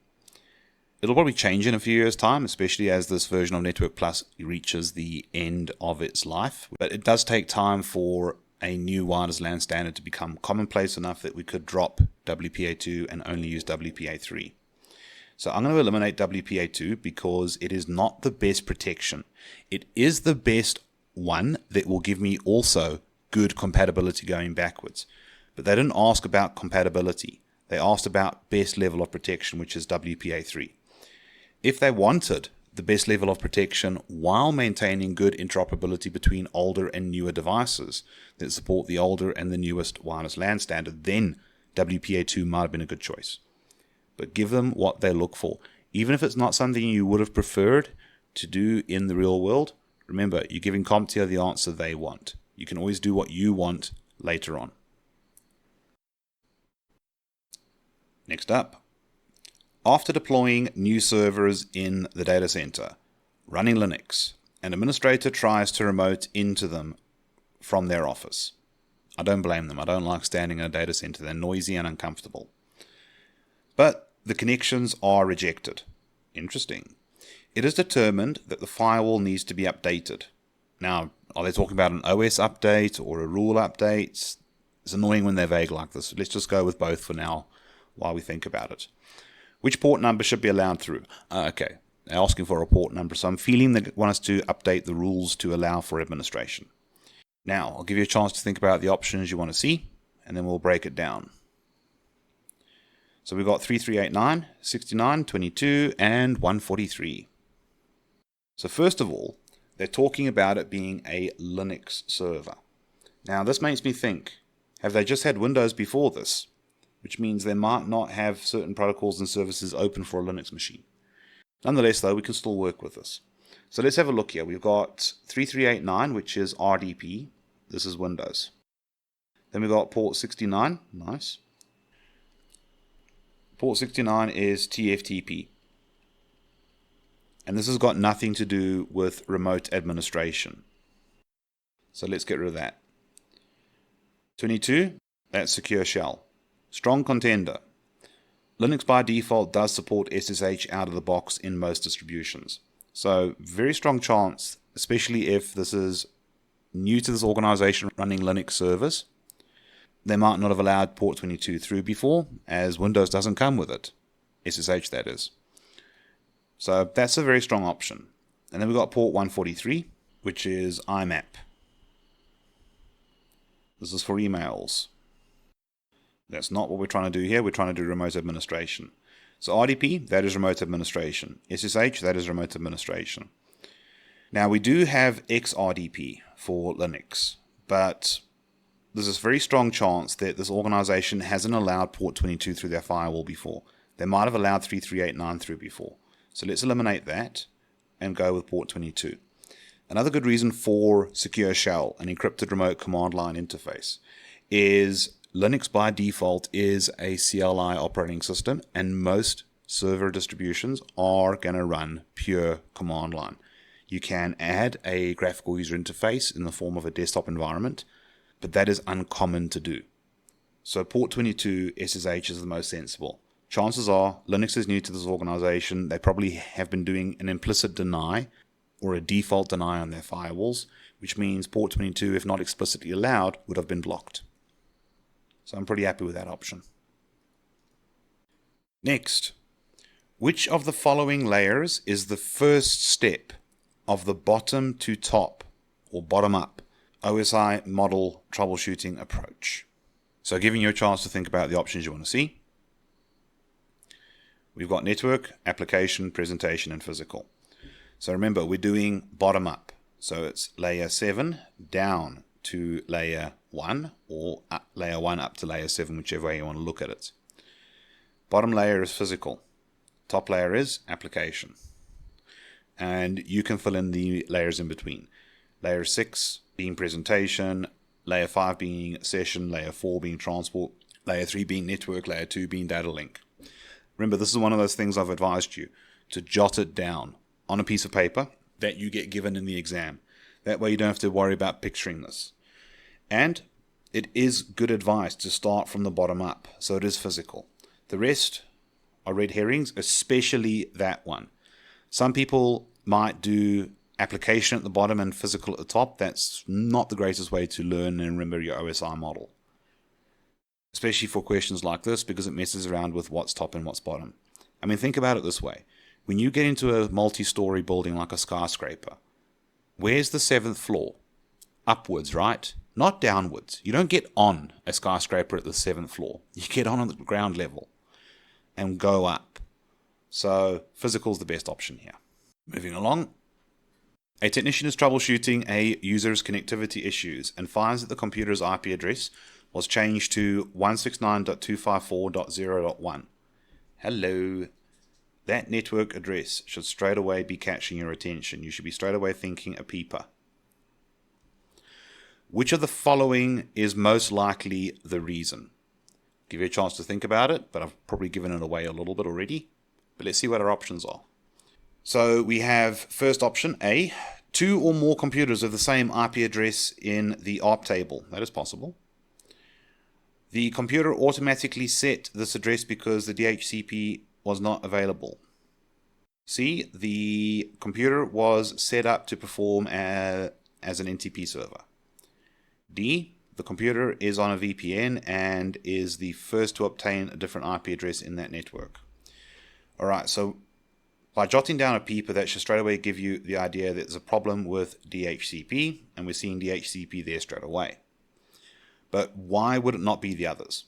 It'll probably change in a few years' time, especially as this version of Network Plus reaches the end of its life, but it does take time for a new wireless LAN standard to become commonplace enough that we could drop WPA2 and only use WPA3. So I'm going to eliminate WPA2 because it is not the best protection. It is the best one that will give me also good compatibility going backwards. But they didn't ask about compatibility. They asked about best level of protection, which is WPA3. If they wanted the best level of protection while maintaining good interoperability between older and newer devices that support the older and the newest wireless LAN standard, then WPA2 might have been a good choice. But give them what they look for. Even if it's not something you would have preferred to do in the real world, remember, you're giving CompTIA the answer they want. You can always do what you want later on. Next up, after deploying new servers in the data center, running Linux, an administrator tries to remote into them from their office. I don't blame them. I don't like standing in a data center. They're noisy and uncomfortable. But the connections are rejected. Interesting. It is determined that the firewall needs to be updated. Now, are they talking about an OS update or a rule update? It's annoying when they're vague like this. Let's just go with both for now while we think about it. Which port number should be allowed through? Okay, they're asking for a port number, so I'm feeling they want us to update the rules to allow for administration. Now, I'll give you a chance to think about the options you want to see, and then we'll break it down. So we've got 3389, 69, 22, and 143. So first of all, they're talking about it being a Linux server. Now, this makes me think, have they just had Windows before this? Which means they might not have certain protocols and services open for a Linux machine. Nonetheless, though, we can still work with this. So let's have a look here. We've got 3389, which is RDP. This is Windows. Then we've got port 69. Nice. Port 69 is TFTP. And this has got nothing to do with remote administration. So let's get rid of that. 22, that's Secure Shell. Strong contender. Linux by default does support SSH out of the box in most distributions. So very strong chance, especially if this is new to this organization running Linux servers. They might not have allowed port 22 through before, as Windows doesn't come with it. SSH, that is. So that's a very strong option. And then we've got port 143, which is IMAP. This is for emails. That's not what we're trying to do here. We're trying to do remote administration. So RDP, that is remote administration. SSH, that is remote administration. Now we do have XRDP for Linux, but there's this very strong chance that this organization hasn't allowed port 22 through their firewall before. They might have allowed 3389 through before. So let's eliminate that and go with port 22. Another good reason for Secure Shell, an encrypted remote command line interface, is Linux by default is a CLI operating system, and most server distributions are going to run pure command line. You can add a graphical user interface in the form of a desktop environment, but that is uncommon to do. So port 22 SSH is the most sensible. Chances are Linux is new to this organization. They probably have been doing an implicit deny or a default deny on their firewalls, which means port 22, if not explicitly allowed, would have been blocked. So I'm pretty happy with that option. Next, which of the following layers is the first step of the bottom to top or bottom up OSI model troubleshooting approach? So giving you a chance to think about the options you want to see. We've got network, application, presentation, and physical. So remember, we're doing bottom up. So it's layer 7 down to layer 1, or layer 1 up to layer 7, whichever way you want to look at it. Bottom layer is physical. Top layer is application. And you can fill in the layers in between. Layer 6 being presentation, layer 5 being session, layer 4 being transport, layer 3 being network, layer 2 being data link. Remember, this is one of those things I've advised you to jot it down on a piece of paper that you get given in the exam. That way you don't have to worry about picturing this. And it is good advice to start from the bottom up, so it is physical. The rest are red herrings, especially that one. Some people might do application at the bottom and physical at the top. That's not the greatest way to learn and remember your OSI model. Especially for questions like this, because it messes around with what's top and what's bottom. I mean, think about it this way. When you get into a multi-story building like a skyscraper, where's the 7th floor? upwards, right? Not downwards. You don't get on a skyscraper at the 7th floor. You get on the ground level and go up. So physical is the best option here. Moving along. A technician is troubleshooting a user's connectivity issues and finds that the computer's IP address was changed to 169.254.0.1. Hello. That network address should straight away be catching your attention. You should be straight away thinking a peeper. Which of the following is most likely the reason? Give you a chance to think about it, but I've probably given it away a little bit already. But let's see what our options are. So we have first option A, 2 or more computers of the same IP address in the ARP table. That is possible. The computer automatically set this address because the DHCP was not available. C, the computer was set up to perform as an NTP server. D, the computer is on a VPN and is the first to obtain a different IP address in that network. Alright, so by jotting down a peeper, that should straight away give you the idea that there's a problem with DHCP, and we're seeing DHCP there straight away. But why would it not be the others?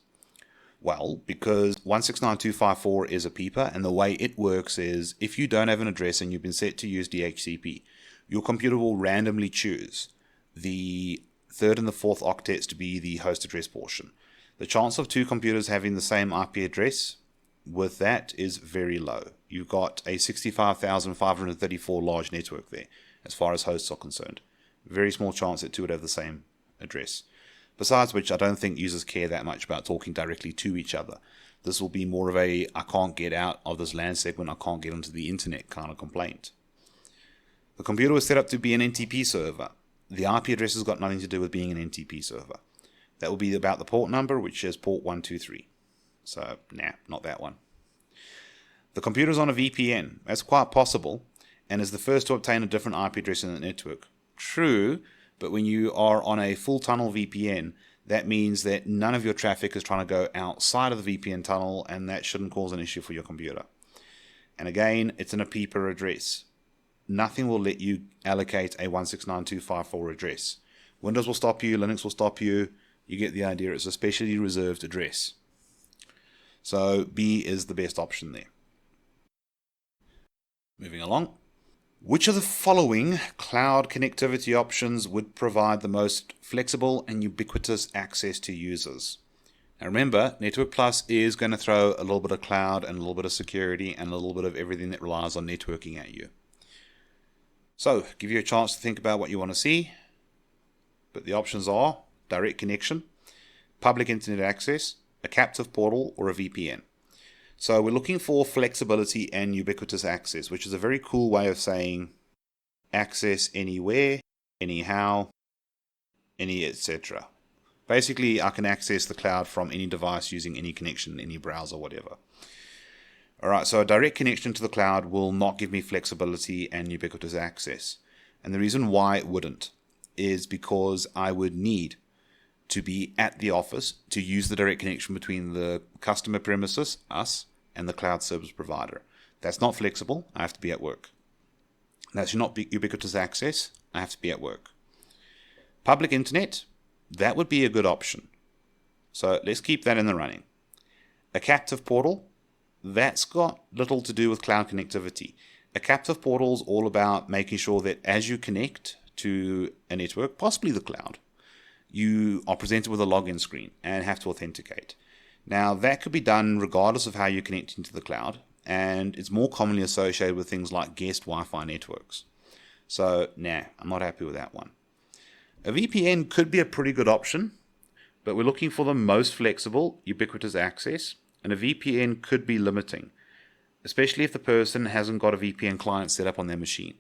Well, because 169.254 is a peeper, and the way it works is if you don't have an address and you've been set to use DHCP, your computer will randomly choose the 3rd and the 4th octets to be the host address portion. The chance of 2 computers having the same IP address with that is very low. You've got a 65,534 large network there as far as hosts are concerned. Very small chance that 2 would have the same address. Besides which, I don't think users care that much about talking directly to each other. This will be more of a I can't get out of this LAN segment, I can't get onto the internet kind of complaint. The computer was set up to be an NTP server. The IP address has got nothing to do with being an NTP server. That will be about the port number, which is port 123. So, nah, not that one. The computer is on a VPN. That's quite possible, and is the first to obtain a different IP address in the network. True, but when you are on a full tunnel VPN, that means that none of your traffic is trying to go outside of the VPN tunnel, and that shouldn't cause an issue for your computer. And again, it's in a peeper address. Nothing will let you allocate a 169.254 address. Windows will stop you, Linux will stop you. You get the idea. It's a specially reserved address. So B is the best option there. Moving along. Which of the following cloud connectivity options would provide the most flexible and ubiquitous access to users? Now remember, Network Plus is going to throw a little bit of cloud and a little bit of security and a little bit of everything that relies on networking at you. So, give you a chance to think about what you want to see. But the options are direct connection, public internet access, a captive portal, or a VPN. So we're looking for flexibility and ubiquitous access, which is a very cool way of saying access anywhere, anyhow, any etc. Basically, I can access the cloud from any device using any connection, any browser, whatever. Alright, so a direct connection to the cloud will not give me flexibility and ubiquitous access. And the reason why it wouldn't is because I would need to be at the office to use the direct connection between the customer premises, us, and the cloud service provider. That's not flexible. I have to be at work. That's not ubiquitous access. I have to be at work. Public internet, that would be a good option. So let's keep that in the running. A captive portal, that's got little to do with cloud connectivity. A captive portal is all about making sure that as you connect to a network, possibly the cloud, you are presented with a login screen and have to authenticate. Now, that could be done regardless of how you connect into the cloud, and it's more commonly associated with things like guest Wi-Fi networks. So, nah, I'm not happy with that one. A VPN could be a pretty good option, but we're looking for the most flexible, ubiquitous access, and a VPN could be limiting, especially if the person hasn't got a VPN client set up on their machine,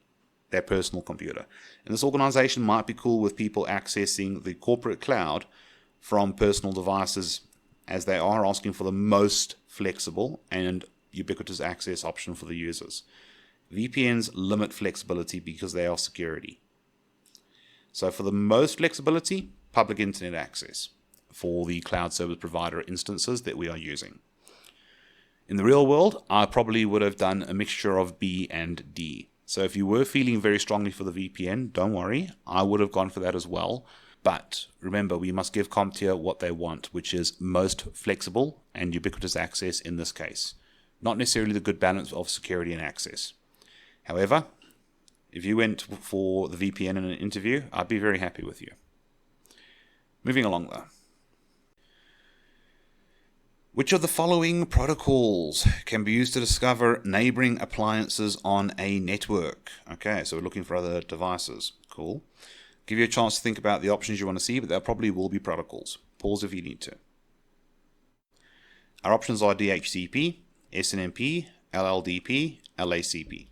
their personal computer. And this organization might be cool with people accessing the corporate cloud from personal devices, as they are asking for the most flexible and ubiquitous access option for the users. VPNs limit flexibility because they are security. So for the most flexibility, public internet access for the cloud service provider instances that we are using. In the real world, I probably would have done a mixture of B and D. So if you were feeling very strongly for the VPN, don't worry, I would have gone for that as well. But remember, we must give CompTIA what they want, which is most flexible and ubiquitous access in this case. Not necessarily the good balance of security and access. However, if you went for the VPN in an interview, I'd be very happy with you. Moving along though. Which of the following protocols can be used to discover neighboring appliances on a network? Okay, so we're looking for other devices. Cool. Give you a chance to think about the options you want to see, but there probably will be protocols. Pause if you need to. Our options are DHCP, SNMP, LLDP, LACP.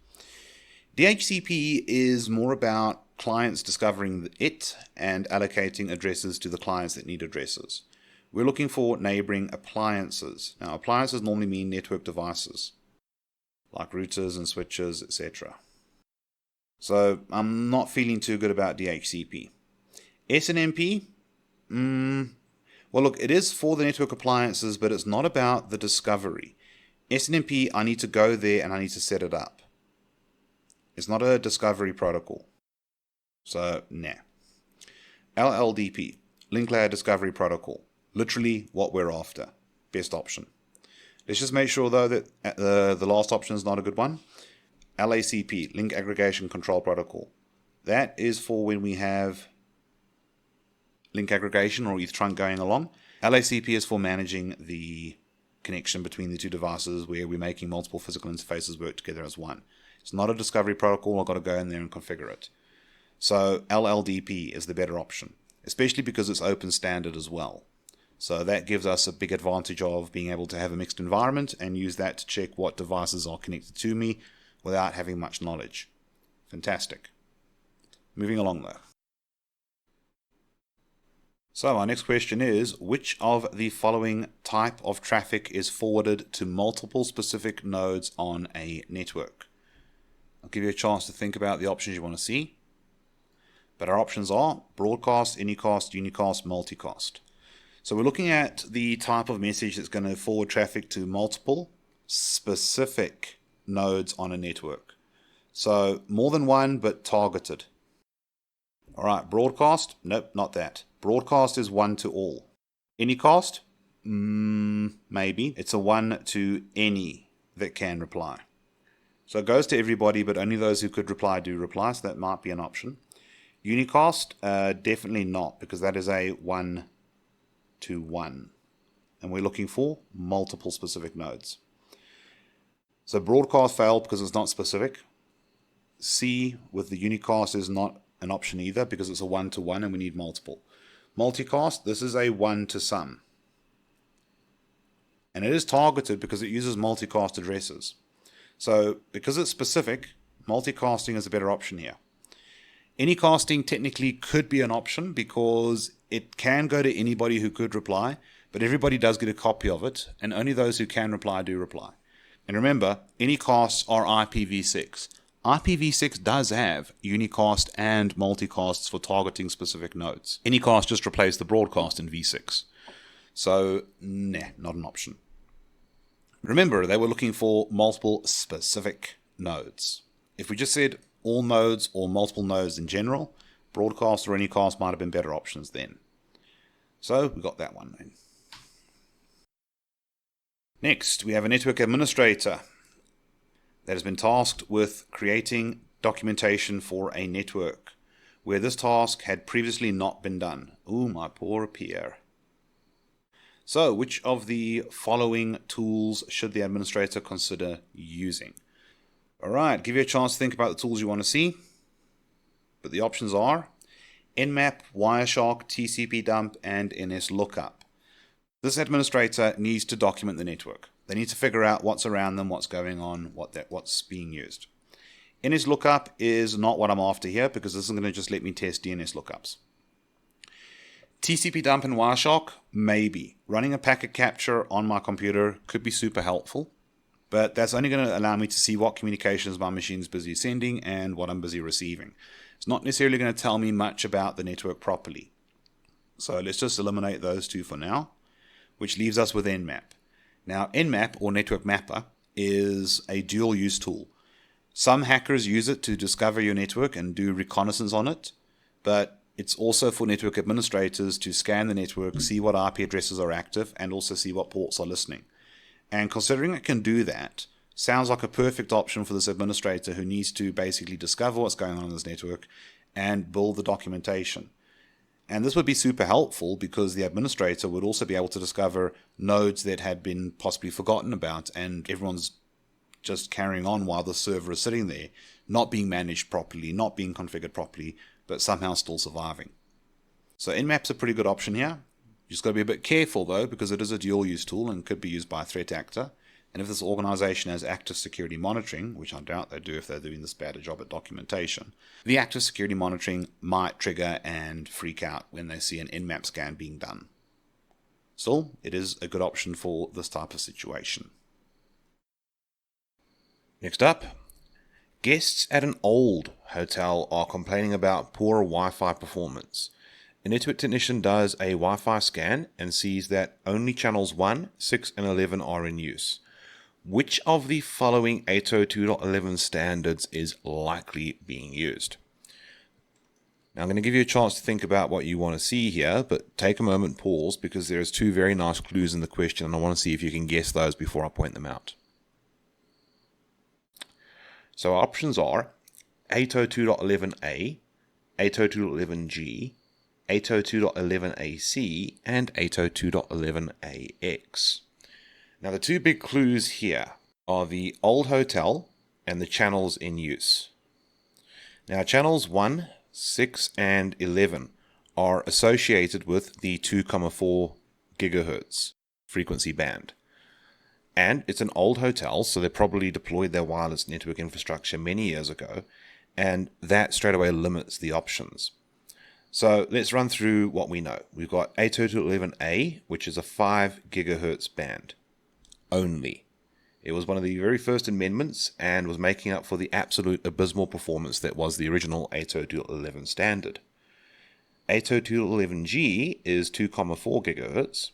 DHCP is more about clients discovering it and allocating addresses to the clients that need addresses. We're looking for neighboring appliances. Now, appliances normally mean network devices, like routers and switches, etc. So, I'm not feeling too good about DHCP. SNMP, well look, it is for the network appliances, but it's not about the discovery. SNMP, I need to go there and I need to set it up. It's not a discovery protocol. So, nah. LLDP, Link Layer Discovery Protocol. Literally what we're after. Best option. Let's just make sure though that the last option is not a good one. LACP, Link Aggregation Control Protocol. That is for when we have link aggregation or ETH trunk going along. LACP is for managing the connection between the two devices where we're making multiple physical interfaces work together as one. It's not a discovery protocol. I've got to go in there and configure it. So LLDP is the better option, especially because it's open standard as well. So that gives us a big advantage of being able to have a mixed environment and use that to check what devices are connected to me without having much knowledge. Fantastic. Moving along though. So our next question is, which of the following type of traffic is forwarded to multiple specific nodes on a network? I'll give you a chance to think about the options you want to see. But our options are broadcast, anycast, unicast, multicast. So we're looking at the type of message that's going to forward traffic to multiple specific nodes on a network. So more than one, but targeted. All right, broadcast? Nope, not that. Broadcast is one to all. Anycast? Maybe. It's a one to any that can reply. So it goes to everybody, but only those who could reply do reply, so that might be an option. Unicast? Definitely not, because that is a one to one. And we're looking for multiple specific nodes. So broadcast failed because it's not specific. C with the unicast is not an option either because it's a one to one and we need multiple. Multicast, this is a one to some. And it is targeted because it uses multicast addresses. So because it's specific, multicasting is a better option here. Anycasting technically could be an option because it can go to anybody who could reply, but everybody does get a copy of it, and only those who can reply do reply. And remember, anycasts are IPv6. IPv6 does have unicast and multicasts for targeting specific nodes. Anycast just replaced the broadcast in v6. So, nah, not an option. Remember, they were looking for multiple specific nodes. If we just said all nodes or multiple nodes in general, broadcast or anycast might have been better options then. So, we got that one then. Next, we have a network administrator that has been tasked with creating documentation for a network where this task had previously not been done. Ooh, my poor Pierre. So, which of the following tools should the administrator consider using? Alright, give you a chance to think about the tools you want to see. But the options are Nmap, Wireshark, TCP dump, and NSLookup. This administrator needs to document the network. They need to figure out what's around them, what's going on, what's being used. NSLookup is not what I'm after here because this is going to just let me test DNS lookups. TCP dump and Wireshark, maybe. Running a packet capture on my computer could be super helpful, but that's only going to allow me to see what communications my machine's busy sending and what I'm busy receiving. It's not necessarily going to tell me much about the network properly. So let's just eliminate those two for now, which leaves us with Nmap. Now, Nmap, or Network Mapper, is a dual-use tool. Some hackers use it to discover your network and do reconnaissance on it, but it's also for network administrators to scan the network, see what IP addresses are active, and also see what ports are listening. And considering it can do that, sounds like a perfect option for this administrator who needs to basically discover what's going on in this network and build the documentation. And this would be super helpful because the administrator would also be able to discover nodes that had been possibly forgotten about, and everyone's just carrying on while the server is sitting there, not being managed properly, not being configured properly, but somehow still surviving. So Nmap's a pretty good option here. You just got to be a bit careful though, because it is a dual use tool and could be used by a threat actor. And if this organization has active security monitoring, which I doubt they do if they're doing this bad a job at documentation, the active security monitoring might trigger and freak out when they see an Nmap scan being done. Still, it is a good option for this type of situation. Next up, guests at an old hotel are complaining about poor Wi-Fi performance. A network technician does a Wi-Fi scan and sees that only channels 1, 6, and 11 are in use. Which of the following 802.11 standards is likely being used? Now I'm going to give you a chance to think about what you want to see here, but take a moment, pause, because there's two very nice clues in the question and I want to see if you can guess those before I point them out. So our options are 802.11a, 802.11g, 802.11ac, and 802.11ax. Now the two big clues here are the old hotel and the channels in use. Now channels 1, 6, and 11 are associated with the 2.4 gigahertz frequency band. And it's an old hotel, so they probably deployed their wireless network infrastructure many years ago, and that straight away limits the options. So let's run through what we know. We've got 802.11a, which is a 5 gigahertz band only. It was one of the very first amendments and was making up for the absolute abysmal performance that was the original 802.11 standard. 802.11g is 2.4 gigahertz.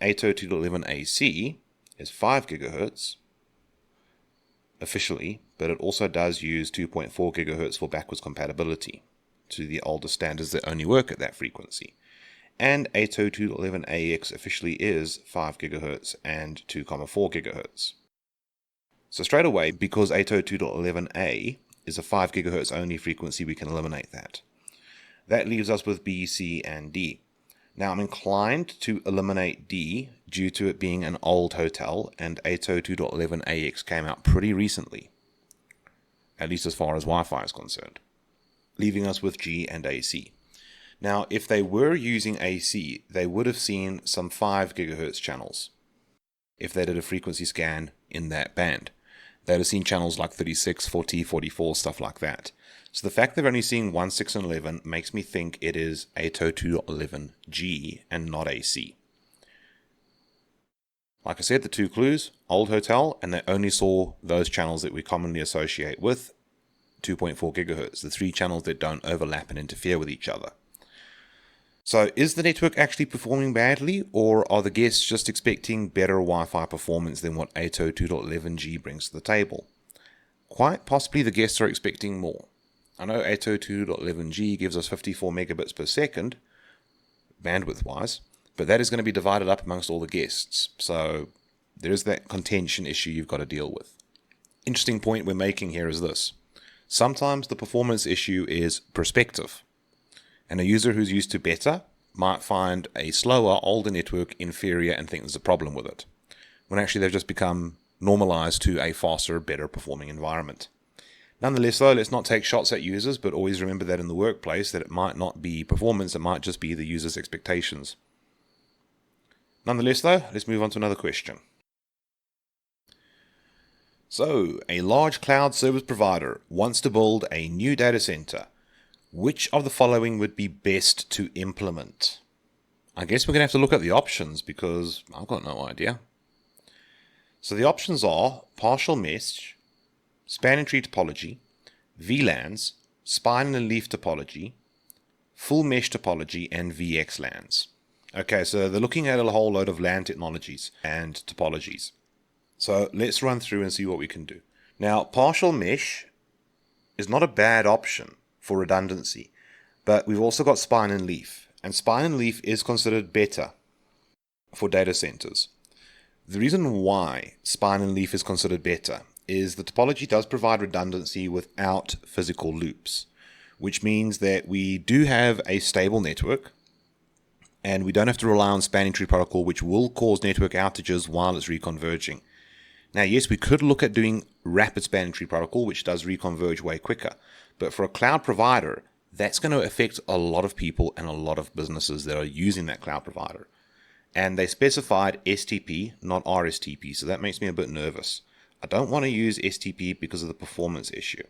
802.11ac is 5 gigahertz officially, but it also does use 2.4 gigahertz for backwards compatibility to the older standards that only work at that frequency. And 802.11ax officially is 5 gigahertz and 2.4 gigahertz. So straight away, because 802.11a is a 5 gigahertz only frequency, we can eliminate that. That leaves us with B, C, and D. Now I'm inclined to eliminate D due to it being an old hotel, and 802.11ax came out pretty recently, at least as far as Wi-Fi is concerned, leaving us with G and AC. Now if they were using AC, they would have seen some 5 gigahertz channels if they did a frequency scan in that band. They'd have seen channels like 36, 40, 44, stuff like that. So the fact they're only seeing 1, 6, and 11 makes me think it is 802.11g and not AC. Like I said, the two clues, old hotel, and they only saw those channels that we commonly associate with 2.4 gigahertz, the three channels that don't overlap and interfere with each other. So is the network actually performing badly, or are the guests just expecting better Wi-Fi performance than what 802.11g brings to the table? Quite possibly the guests are expecting more. I know 802.11g gives us 54 megabits per second, bandwidth-wise, but that is going to be divided up amongst all the guests, so there is that contention issue you've got to deal with. Interesting point we're making here is this. Sometimes the performance issue is perspective, and a user who's used to better might find a slower, older network inferior and think there's a problem with it, when actually they've just become normalized to a faster, better performing environment. Nonetheless though, let's not take shots at users, but always remember that in the workplace that it might not be performance, it might just be the user's expectations. Nonetheless though, let's move on to another question. So, a large cloud service provider wants to build a new data center. Which of the following would be best to implement? I guess we're going to have to look at the options because I've got no idea. So the options are partial mesh, span and tree topology, VLANs, spine and leaf topology, full mesh topology, and VXLANs. Okay, so they're looking at a whole load of LAN technologies and topologies. So let's run through and see what we can do. Now, partial mesh is not a bad option for redundancy, but we've also got spine and leaf, and spine and leaf is considered better for data centers. The reason why spine and leaf is considered better is the topology does provide redundancy without physical loops, which means that we do have a stable network and we don't have to rely on spanning tree protocol, which will cause network outages while it's reconverging. Now, yes, we could look at doing rapid spanning tree protocol, which does reconverge way quicker, but for a cloud provider, that's going to affect a lot of people and a lot of businesses that are using that cloud provider. And they specified STP, not RSTP, so that makes me a bit nervous. I don't want to use STP because of the performance issue.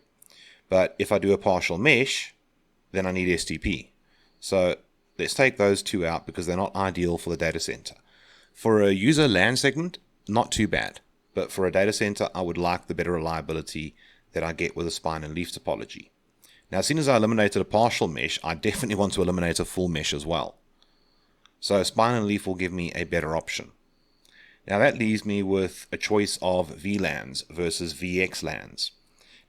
But if I do a partial mesh, then I need STP. So let's take those two out because they're not ideal for the data center. For a user LAN segment, not too bad. But for a data center, I would like the better reliability that I get with a spine and leaf topology. Now, as soon as I eliminated a partial mesh, I definitely want to eliminate a full mesh as well. So spine and leaf will give me a better option. Now that leaves me with a choice of VLANs versus VXLANs.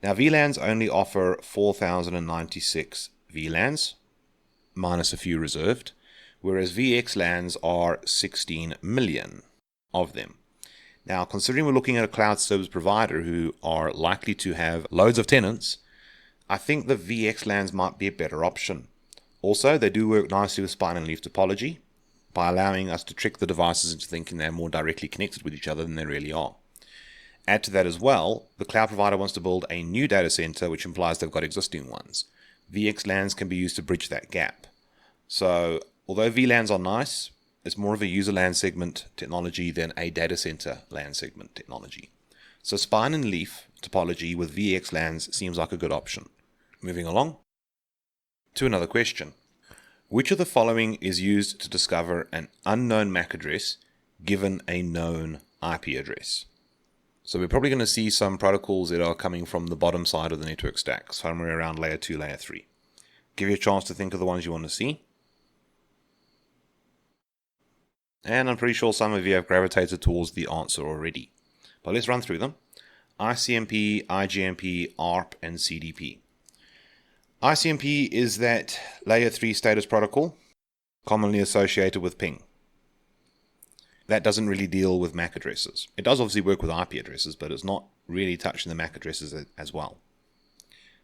Now VLANs only offer 4,096 VLANs, minus a few reserved, whereas VXLANs are 16 million of them. Now, considering we're looking at a cloud service provider who are likely to have loads of tenants, I think the VXLANs might be a better option. Also, they do work nicely with spine and leaf topology by allowing us to trick the devices into thinking they're more directly connected with each other than they really are. Add to that as well, the cloud provider wants to build a new data center, which implies they've got existing ones. VXLANs can be used to bridge that gap. So, although VLANs are nice, it's more of a user LAN segment technology than a data center LAN segment technology. So spine and leaf topology with VXLANs seems like a good option. Moving along to another question. Which of the following is used to discover an unknown MAC address given a known IP address? So we're probably going to see some protocols that are coming from the bottom side of the network stack, somewhere around layer 2, layer 3. Give you a chance to think of the ones you want to see. And I'm pretty sure some of you have gravitated towards the answer already. But let's run through them. ICMP, IGMP, ARP, and CDP. ICMP is that layer 3 status protocol, commonly associated with ping. That doesn't really deal with MAC addresses. It does obviously work with IP addresses, but it's not really touching the MAC addresses as well.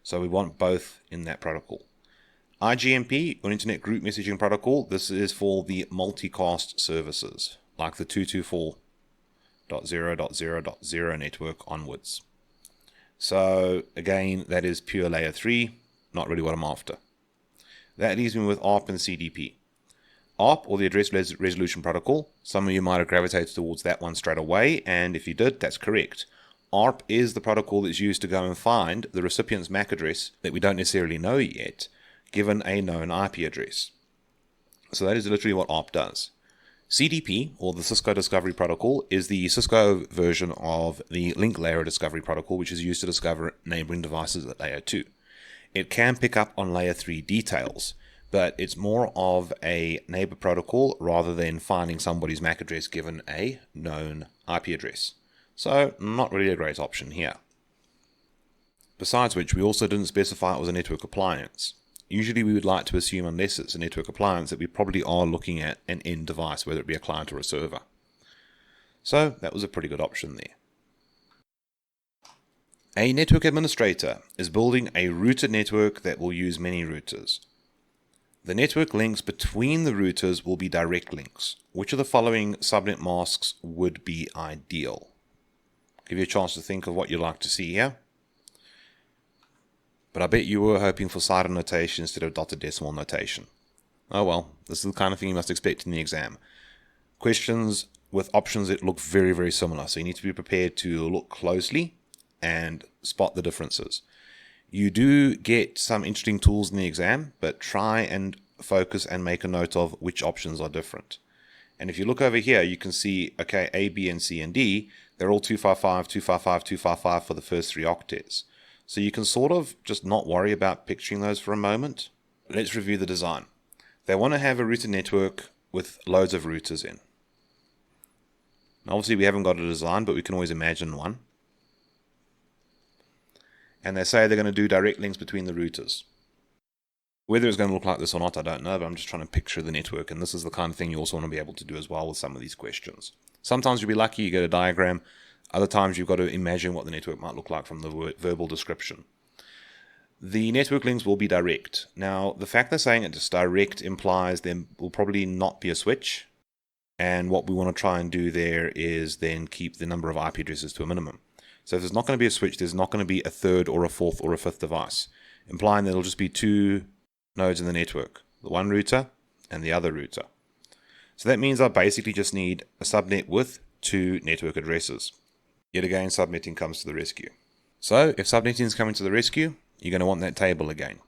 So we want both in that protocol. IGMP, or Internet Group Messaging Protocol, this is for the multicast services, like the 224.0.0.0 network onwards. So again, that is pure layer 3, not really what I'm after. That leaves me with ARP and CDP. ARP, or the Address Resolution Protocol, some of you might have gravitated towards that one straight away, and if you did, that's correct. ARP is the protocol that's used to go and find the recipient's MAC address that we don't necessarily know yet, given a known IP address. So that is literally what ARP does. CDP, or the Cisco Discovery Protocol, is the Cisco version of the link layer discovery protocol, which is used to discover neighboring devices at layer 2. It can pick up on layer 3 details, but it's more of a neighbor protocol rather than finding somebody's MAC address given a known IP address. So, not really a great option here. Besides which, we also didn't specify it was a network appliance. Usually we would like to assume, unless it's a network appliance, that we probably are looking at an end device, whether it be a client or a server. So that was a pretty good option there. A network administrator is building a routed network that will use many routers. The network links between the routers will be direct links. Which of the following subnet masks would be ideal? Give you a chance to think of what you'd like to see here. But I bet you were hoping for cider notation instead of dotted decimal notation. Oh well, this is the kind of thing you must expect in the exam. Questions with options that look very, very similar, so you need to be prepared to look closely and spot the differences. You do get some interesting tools in the exam, but try and focus and make a note of which options are different. And if you look over here, you can see, okay, A, B, and C, and D, they're all 255, 255, 255 for the first 3 octets. So you can sort of just not worry about picturing those for a moment. Let's review the design. They want to have a routed network with loads of routers in. Now obviously we haven't got a design, but we can always imagine one. and they say they're going to do direct links between the routers. Whether it's going to look like this or not, I don't know, but I'm just trying to picture the network, and this is the kind of thing you also want to be able to do as well with some of these questions. Sometimes you'll be lucky, you get a diagram. Other times you've got to imagine what the network might look like from the verbal description. The network links will be direct. Now, the fact they're saying it's direct implies there will probably not be a switch, and what we want to try and do there is then keep the number of IP addresses to a minimum. So if there's not going to be a switch, there's not going to be a third or a fourth or a fifth device, implying that it'll just be two nodes in the network, the one router and the other router. So that means I basically just need a subnet with two network addresses. Yet again, subnetting comes to the rescue. So if subnetting is coming to the rescue, you're going to want that table again.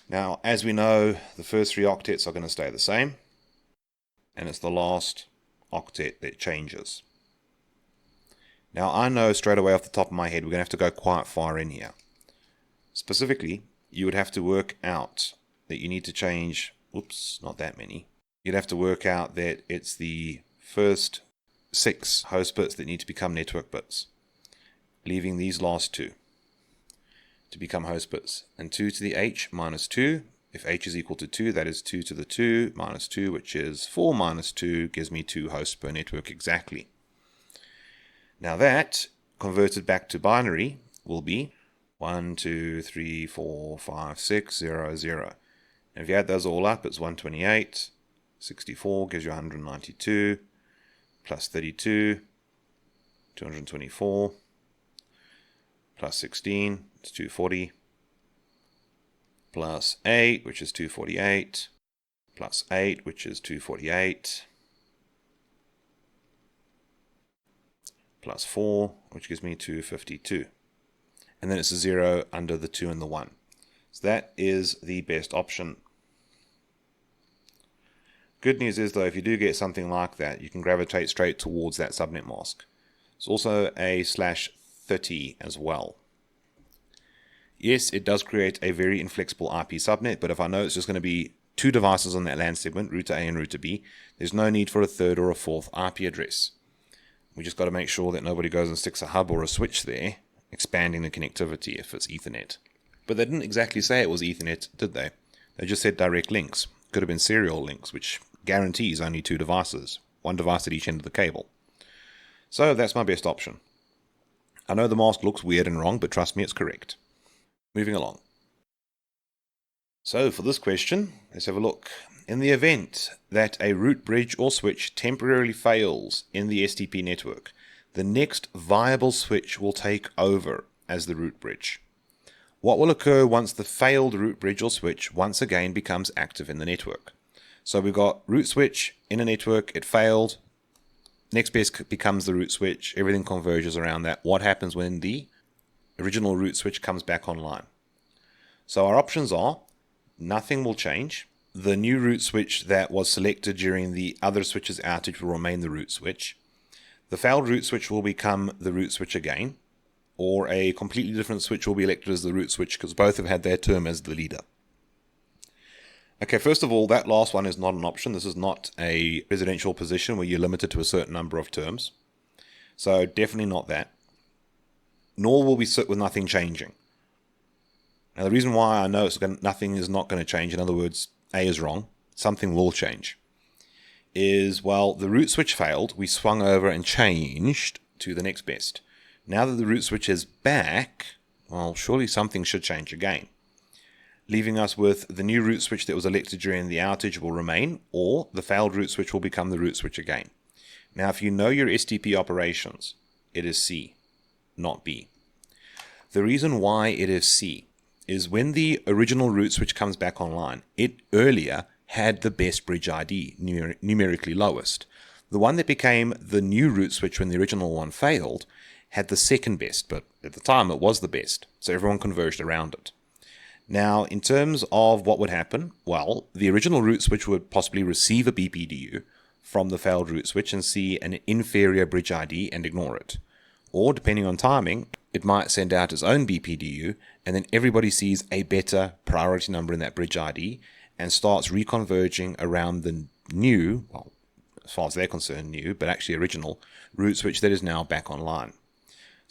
Now, as we know, the first three octets are going to stay the same, and it's the last octet that changes. Now, I know straight away off the top of my head, we're going to have to go quite far in here. Specifically, you would have to work out that you need to change, oops, not that many. You'd have to work out that it's the first 6 host bits that need to become network bits, leaving these last 2 to become host bits. And 2 to the h minus 2, if h is equal to 2, that is 2 to the 2 minus 2, which is 4 minus 2, gives me 2 hosts per network exactly. Now that, converted back to binary, will be 1, 2, 3, 4, 5, 6, 0, 0. And if you add those all up, it's 128, 64 gives you 192, plus 32, 224, plus 16, it's 240, plus 8, which is 248, plus 8, which is 248, plus 4, which gives me 252. And then it's a 0 under the 2 and the 1. So that is the best option. Good news is, though, if you do get something like that, you can gravitate straight towards that subnet mask. It's also a /30 as well. Yes, it does create a very inflexible IP subnet, but if I know it's just going to be 2 devices on that LAN segment, router A and router B, there's no need for a third or a fourth IP address. We just got to make sure that nobody goes and sticks a hub or a switch there, expanding the connectivity if it's Ethernet. But they didn't exactly say it was Ethernet, did they? They just said direct links. Could have been serial links, which guarantees only 2 devices, 1 device at each end of the cable. So that's my best option. I know the mask looks weird and wrong, but trust me, it's correct. Moving along. So for this question, let's have a look. In the event that a root bridge or switch temporarily fails in the STP network, the next viable switch will take over as the root bridge. What will occur once the failed root bridge or switch once again becomes active in the network? So we've got root switch in a network, it failed, next best becomes the root switch, everything converges around that. What happens when the original root switch comes back online? So our options are, nothing will change. The new root switch that was selected during the other switch's outage will remain the root switch. The failed root switch will become the root switch again, or a completely different switch will be elected as the root switch because both have had their term as the leader. Okay, first of all, that last one is not an option. This is not a residential position where you're limited to a certain number of terms. So definitely not that. Nor will we sit with nothing changing. Now the reason why I know nothing is not going to change, in other words, A is wrong, something will change, is, well, the root switch failed, we swung over and changed to the next best. Now that the root switch is back, well, surely something should change again, leaving us with the new root switch that was elected during the outage will remain, or the failed root switch will become the root switch again. Now, if you know your STP operations, it is C, not B. The reason why it is C is when the original root switch comes back online, it earlier had the best bridge ID, numerically lowest. The one that became the new root switch when the original one failed had the second best, but at the time it was the best, so everyone converged around it. Now, in terms of what would happen, well, the original root switch would possibly receive a BPDU from the failed root switch and see an inferior bridge ID and ignore it. Or, depending on timing, it might send out its own BPDU, and then everybody sees a better priority number in that bridge ID and starts reconverging around the new, well, as far as they're concerned new, but actually original, root switch that is now back online.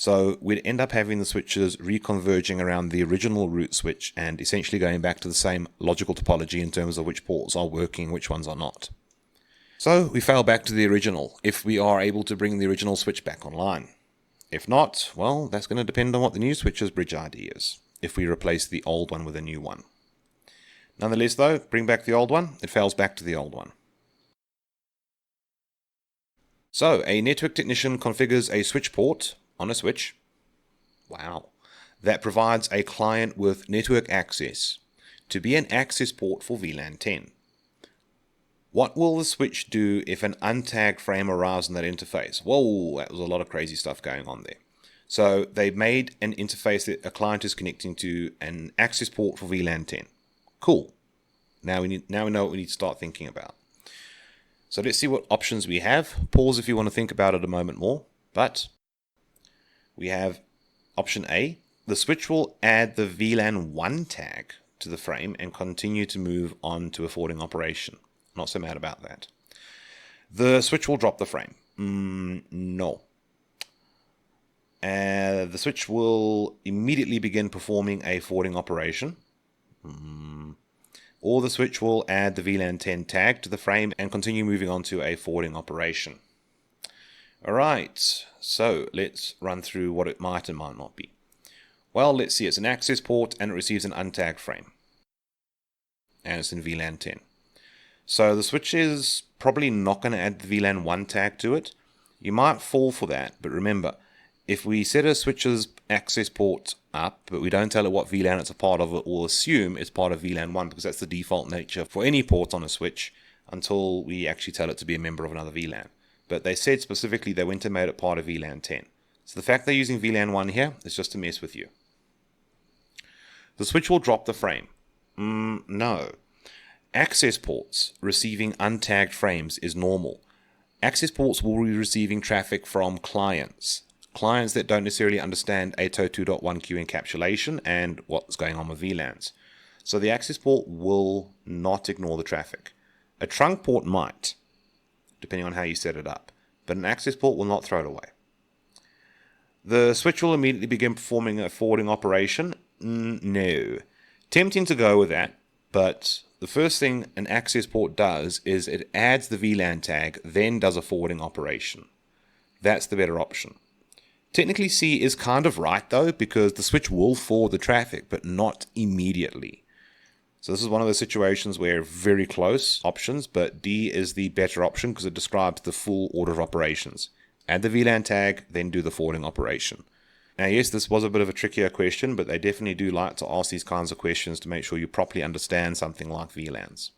So we'd end up having the switches reconverging around the original root switch and essentially going back to the same logical topology in terms of which ports are working, which ones are not. So we fail back to the original if we are able to bring the original switch back online. If not, well, that's going to depend on what the new switch's bridge ID is, if we replace the old one with a new one. Nonetheless though, bring back the old one, it fails back to the old one. So, a network technician configures a switch port on a switch, wow, that provides a client with network access to be an access port for VLAN 10. What will the switch do if an untagged frame arrives on that interface? Whoa, that was a lot of crazy stuff going on there. So they made an interface that a client is connecting to an access port for VLAN 10. Cool. Now we know what we need to start thinking about. So let's see what options we have. Pause if you want to think about it a moment more. But we have option A. The switch will add the VLAN 1 tag to the frame and continue to move on to a forwarding operation. Not so mad about that. The switch will drop the frame. No. The switch will immediately begin performing a forwarding operation. Or the switch will add the VLAN 10 tag to the frame and continue moving on to a forwarding operation. Alright, so let's run through what it might and might not be. Well, let's see, it's an access port and it receives an untagged frame. And it's in VLAN 10. So the switch is probably not going to add the VLAN 1 tag to it. You might fall for that, but remember, if we set a switch's access port up, but we don't tell it what VLAN it's a part of, it will assume it's part of VLAN 1 because that's the default nature for any port on a switch until we actually tell it to be a member of another VLAN. But they said specifically they went and made it part of VLAN 10. So the fact they're using VLAN 1 here is just to mess with you. The switch will drop the frame. No. Access ports receiving untagged frames is normal. Access ports will be receiving traffic from clients. Clients that don't necessarily understand 802.1q encapsulation and what's going on with VLANs. So the access port will not ignore the traffic. A trunk port might, depending on how you set it up, but an access port will not throw it away. The switch will immediately begin performing a forwarding operation. No. Tempting to go with that, but the first thing an access port does is it adds the VLAN tag, then does a forwarding operation. That's the better option. Technically C is kind of right though, because the switch will forward the traffic, but not immediately. So this is one of those situations where very close options, but D is the better option because it describes the full order of operations. Add the VLAN tag, then do the forwarding operation. Now yes, this was a bit of a trickier question, but they definitely do like to ask these kinds of questions to make sure you properly understand something like VLANs.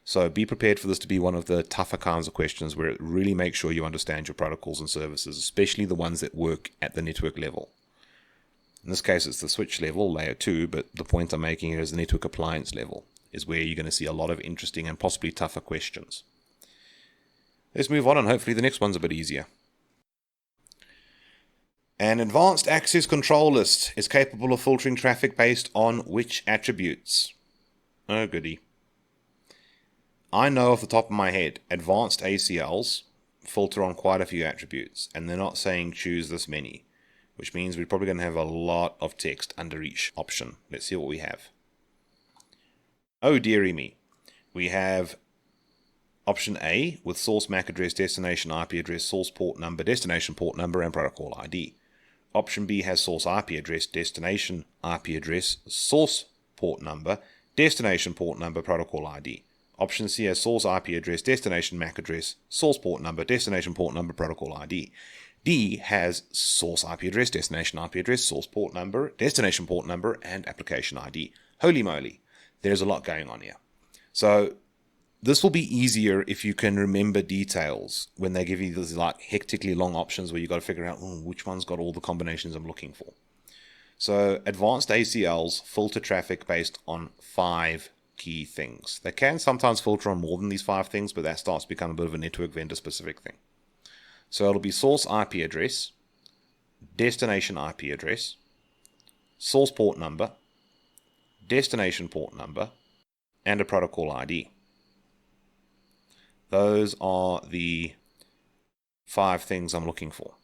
So be prepared for this to be one of the tougher kinds of questions where it really makes sure you understand your protocols and services, especially the ones that work at the network level. In this case, it's the switch level, layer 2, but the point I'm making here is the network appliance level, is where you're going to see a lot of interesting and possibly tougher questions. Let's move on, and hopefully the next one's a bit easier. An advanced access control list is capable of filtering traffic based on which attributes? Oh goody. I know off the top of my head, advanced ACLs filter on quite a few attributes, and they're not saying choose this many, which means we're probably going to have a lot of text under each option. Let's see what we have. Oh dearie me. We have option A with source MAC address, destination IP address, source port number, destination port number, and protocol ID. Option B has source IP address, destination IP address, source port number, destination port number, protocol ID. Option C has source IP address, destination MAC address, source port number, destination port number, protocol ID. D has source IP address, destination IP address, source port number, destination port number, and application ID. Holy moly, there's a lot going on here. So this will be easier if you can remember details when they give you these like hectically long options where you've got to figure out which one's got all the combinations I'm looking for. So advanced ACLs filter traffic based on 5 key things. They can sometimes filter on more than these 5 things, but that starts to become a bit of a network vendor specific thing. So it'll be source IP address, destination IP address, source port number, destination port number, and a protocol ID. Those are the 5 things I'm looking for.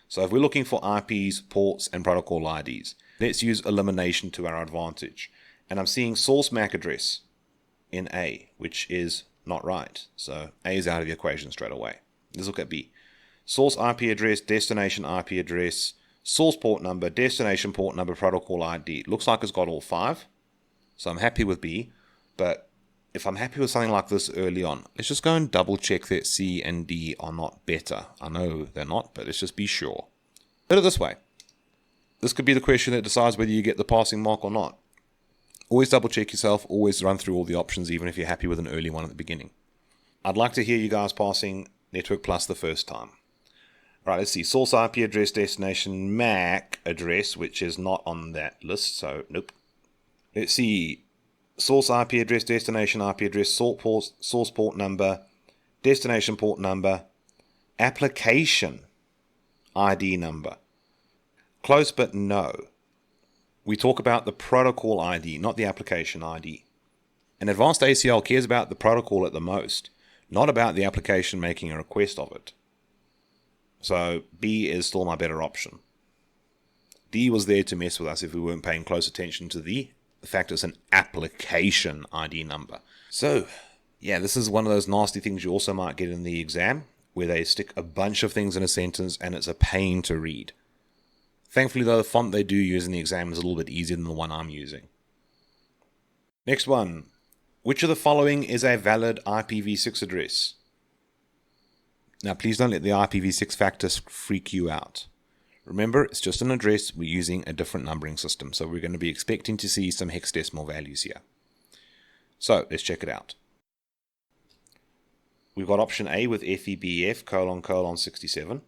So if we're looking for IPs, ports, and protocol IDs, let's use elimination to our advantage. And I'm seeing source MAC address in A, which is not right. So A is out of the equation straight away. Let's look at B. Source IP address, destination IP address, source port number, destination port number, protocol ID. Looks like it's got all 5. So I'm happy with B. But if I'm happy with something like this early on, let's just go and double check that C and D are not better. I know they're not, but let's just be sure. Put it this way. This could be the question that decides whether you get the passing mark or not. Always double check yourself, always run through all the options, even if you're happy with an early one at the beginning. I'd like to hear you guys passing Network Plus the first time. Right, let's see. Source IP address, destination MAC address, which is not on that list, so nope. Let's see. Source IP address, destination IP address, source port number, destination port number, application ID number. Close, but no. We talk about the protocol ID, not the application ID. And advanced ACL cares about the protocol at the most, not about the application making a request of it. So B is still my better option. D was there to mess with us if we weren't paying close attention to the fact it's an application ID number. So, yeah, this is one of those nasty things you also might get in the exam, where they stick a bunch of things in a sentence and it's a pain to read. Thankfully, though, the font they do use in the exam is a little bit easier than the one I'm using. Next one. Which of the following is a valid IPv6 address? Now, please don't let the IPv6 factors freak you out. Remember, it's just an address. We're using a different numbering system, so we're going to be expecting to see some hexadecimal values here. So, let's check it out. We've got option A with FEBF : 67.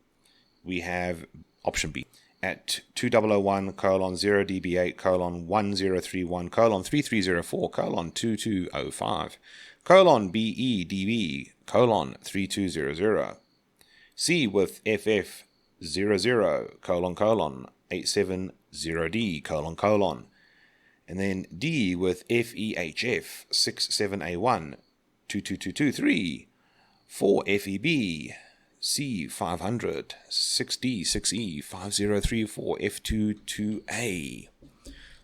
We have option B at 2001 : 0DB8 : 1031 : 3304 : 2205 BEDB : 3200. C with FF 00 : 870D : and then D with FEHF 67A1 22223 4 FEB C500 6D 6E 5034 F22A.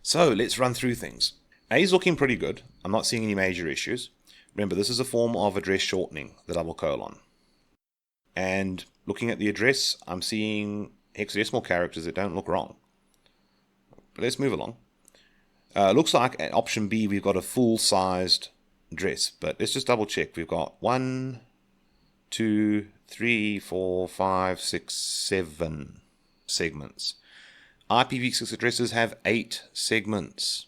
So let's run through things. A is looking pretty good. I'm not seeing any major issues. Remember, this is a form of address shortening, the double colon. And looking at the address, I'm seeing hexadecimal characters that don't look wrong. But let's move along. Looks like at option B we've got a full-sized address, but let's just double check. We've got 1, 2, 3, 4, 5, 6, 7 segments. IPv6 addresses have 8 segments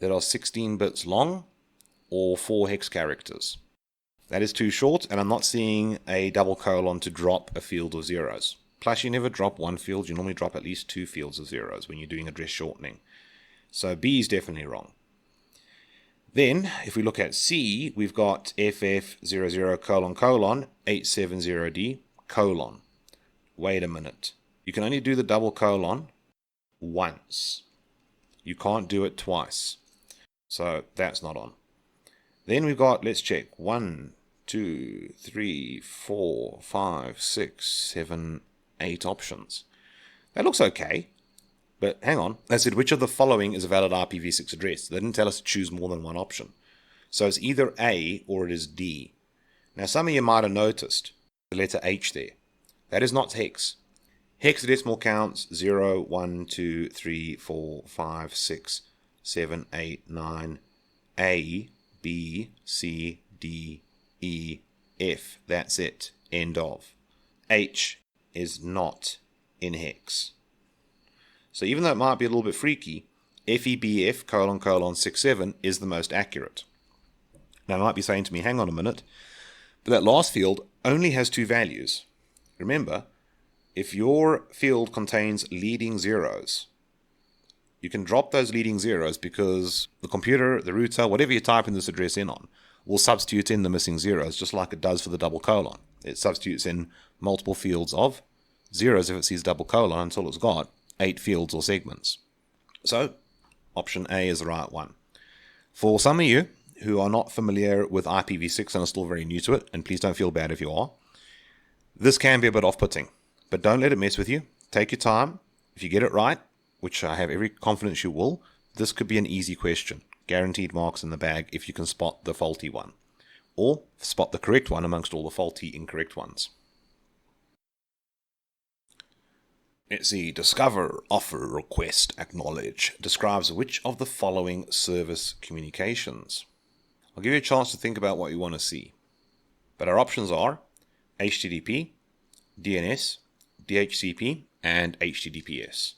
that are 16 bits long or 4 hex characters. That is too short, and I'm not seeing a double colon to drop a field of zeros. Plus, you never drop one field, you normally drop at least 2 fields of zeros when you're doing address shortening. So B is definitely wrong. Then, if we look at C, we've got FF00 : 870D : Wait a minute. You can only do the double colon once. You can't do it twice. So that's not on. Then we've got, let's check, 1, 2, 3, 4, 5, 6, 7, 8 options. That looks okay. But hang on, they said which of the following is a valid IPv6 address? They didn't tell us to choose more than one option. So it's either A or it is D. Now some of you might have noticed the letter H there. That is not hex. Hexadecimal counts 0, 1, 2, 3, 4, 5, 6, 7, 8, 9, A, B, C, D, E, F. That's it. End of. H is not in hex. So even though it might be a little bit freaky, FEBF : 67 is the most accurate. Now, you might be saying to me, hang on a minute, but that last field only has 2 values. Remember, if your field contains leading zeros, you can drop those leading zeros because the computer, the router, whatever you type in this address in on, will substitute in the missing zeros, just like it does for the double colon. It substitutes in multiple fields of zeros if it sees double colon until it's got 8 fields or segments. So, option A is the right one. For some of you who are not familiar with IPv6 and are still very new to it, and please don't feel bad if you are, this can be a bit off-putting. But don't let it mess with you. Take your time. If you get it right, which I have every confidence you will, this could be an easy question. Guaranteed marks in the bag if you can spot the faulty one. Or spot the correct one amongst all the faulty incorrect ones. Let's see. Discover, offer, request, acknowledge describes which of the following service communications? I'll give you a chance to think about what you want to see. But our options are HTTP, DNS, DHCP, and HTTPS.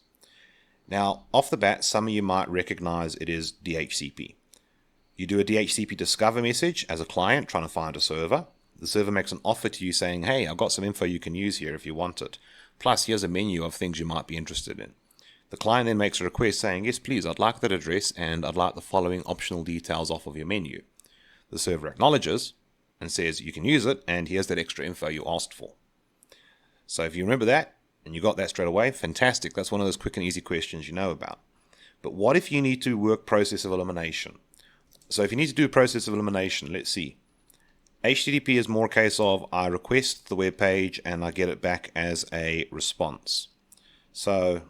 Now, off the bat, some of you might recognize it is DHCP. You do a DHCP discover message as a client trying to find a server. The server makes an offer to you saying, hey, I've got some info you can use here if you want it. Plus, here's a menu of things you might be interested in. The client then makes a request saying, yes, please, I'd like that address and I'd like the following optional details off of your menu. The server acknowledges and says you can use it, and here's that extra info you asked for. So if you remember that, and you got that straight away, fantastic. That's one of those quick and easy questions you know about. But what if you need to work process of elimination? So if you need to do a process of elimination, let's see. HTTP is more a case of I request the web page and I get it back as a response. So,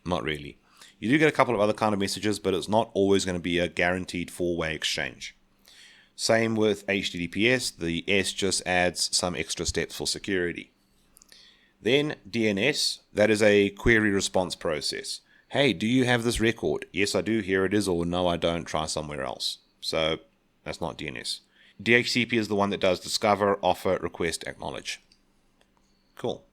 not really. You do get a couple of other kind of messages, but it's not always going to be a guaranteed four-way exchange. Same with HTTPS, the S just adds some extra steps for security. Then DNS, that is a query response process. Hey, do you have this record? Yes, I do, here it is, or no, I don't, try somewhere else. So that's not DNS. DHCP is the one that does discover, offer, request, acknowledge. Cool.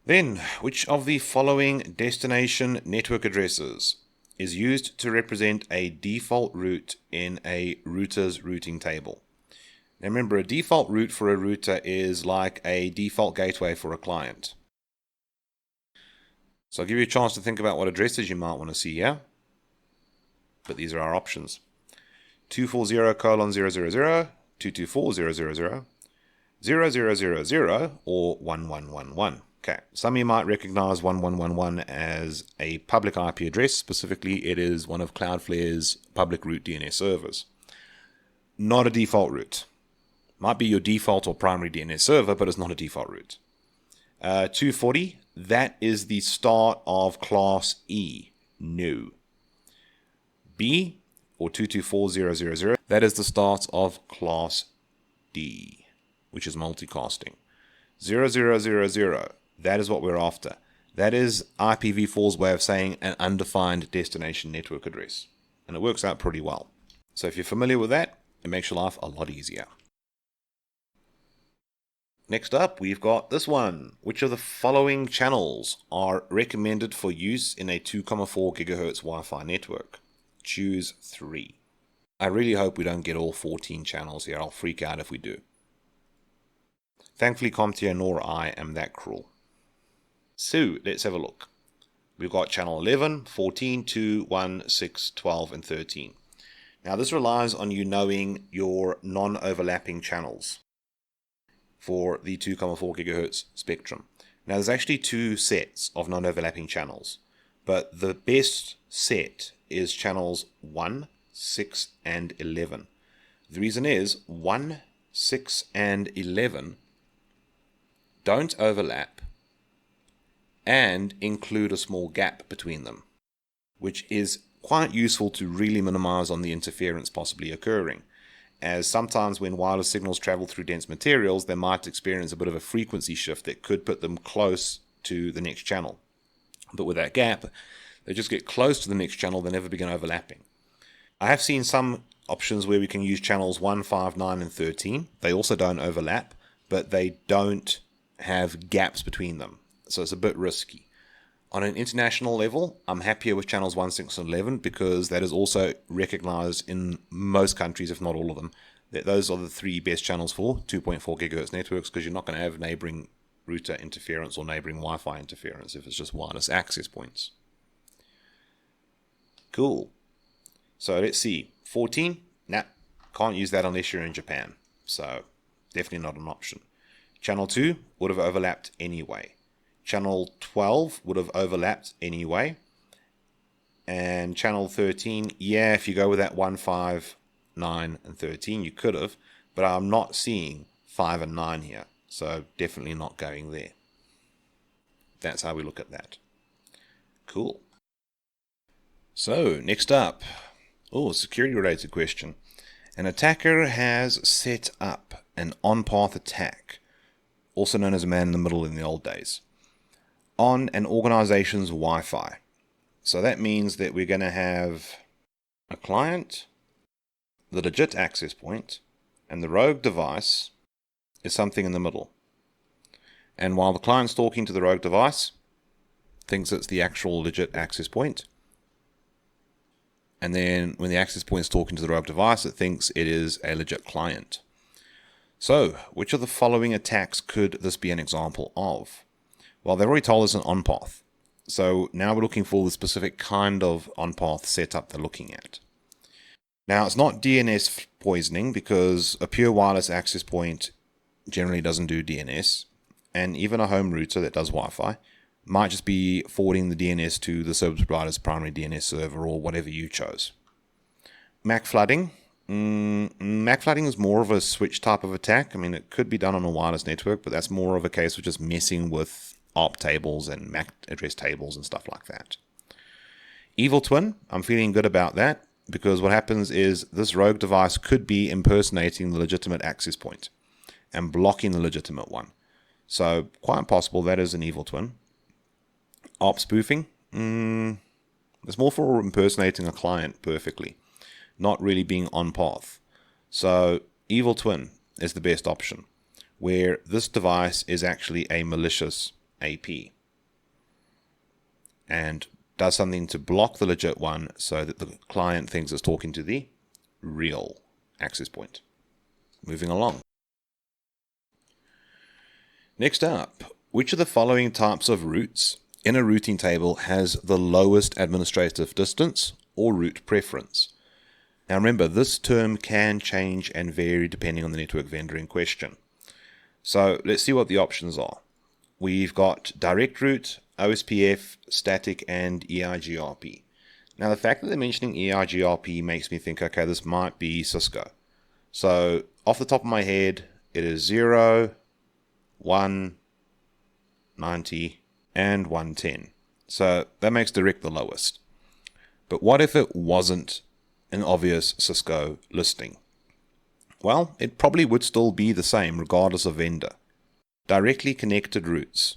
Then, which of the following destination network addresses is used to represent a default route in a router's routing table? Now remember, a default route for a router is like a default gateway for a client. So I'll give you a chance to think about what addresses you might want to see here. But these are our options. 240:000, 224:000, 0000, or 1111. Okay, some of you might recognize 1111 as a public IP address. Specifically, it is one of Cloudflare's public route DNS servers. Not a default route. Might be your default or primary DNS server, but it's not a default route. 240, that is the start of class E. No. B, or 224:000, that is the start of class D, which is multicasting. 0000, that is what we're after. That is IPv4's way of saying an undefined destination network address. And it works out pretty well. So if you're familiar with that, it makes your life a lot easier. Next up, we've got this one. Which of the following channels are recommended for use in a 2.4 GHz Wi-Fi network? Choose 3. I really hope we don't get all 14 channels here. I'll freak out if we do. Thankfully, CompTIA nor I am that cruel. So, let's have a look. We've got channel 11, 14, 2, 1, 6, 12, and 13. Now, this relies on you knowing your non-overlapping channels for the 2.4 GHz spectrum. Now, there's actually two sets of non-overlapping channels, but the best set is channels 1, 6, and 11. The reason is 1, 6, and 11 don't overlap and include a small gap between them, which is quite useful to really minimize on the interference possibly occurring, as sometimes when wireless signals travel through dense materials, they might experience a bit of a frequency shift that could put them close to the next channel. But with that gap, they just get close to the next channel, they never begin overlapping. I have seen some options where we can use channels 1, 5, 9, and 13. They also don't overlap, but they don't have gaps between them. So it's a bit risky. On an international level, I'm happier with channels 1, 6, and 11 because that is also recognized in most countries, if not all of them, that those are the three best channels for 2.4 GHz networks, because you're not going to have neighboring router interference or neighboring Wi-Fi interference if it's just wireless access points. Cool. So let's see. 14? Nah, can't use that unless you're in Japan. So definitely not an option. Channel 2 would have overlapped anyway. Channel 12 would have overlapped anyway. And channel 13, yeah, if you go with that 1, 5, 9, and 13, you could have. But I'm not seeing 5 and 9 here. So definitely not going there. That's how we look at that. Cool. So next up, security related question. An attacker has set up an on-path attack, also known as a man in the middle in the old days, on an organization's Wi-Fi. So that means that we're going to have a client, the legit access point, and the rogue device is something in the middle. And while the client's talking to the rogue device, thinks it's the actual legit access point. And then when the access point is talking to the rogue device, it thinks it is a legit client. So, which of the following attacks could this be an example of? Well, they've already told us an on-path. So now we're looking for the specific kind of on-path setup they're looking at. Now, it's not DNS poisoning because a pure wireless access point generally doesn't do DNS. And even a home router that does Wi-Fi might just be forwarding the DNS to the service provider's primary DNS server or whatever you chose. MAC flooding. MAC flooding is more of a switch type of attack. I mean, it could be done on a wireless network, but that's more of a case of just messing with ARP tables and MAC address tables and stuff like that. Evil twin. I'm feeling good about that because what happens is this rogue device could be impersonating the legitimate access point and blocking the legitimate one. So quite possible that is an evil twin. ARP spoofing, it's more for impersonating a client perfectly, not really being on path. So evil twin is the best option, where this device is actually a malicious AP and does something to block the legit one so that the client thinks it's talking to the real access point. Moving along. Next up, which of the following types of routes in a routing table has the lowest administrative distance or route preference? Now remember, this term can change and vary depending on the network vendor in question. So let's see what the options are. We've got direct route, OSPF, static, and EIGRP. Now the fact that they're mentioning EIGRP makes me think, okay, this might be Cisco. So off the top of my head, it is 0, 1, 90, and 110. So that makes direct the lowest. But what if it wasn't an obvious Cisco listing? Well, it probably would still be the same regardless of vendor. Directly connected routes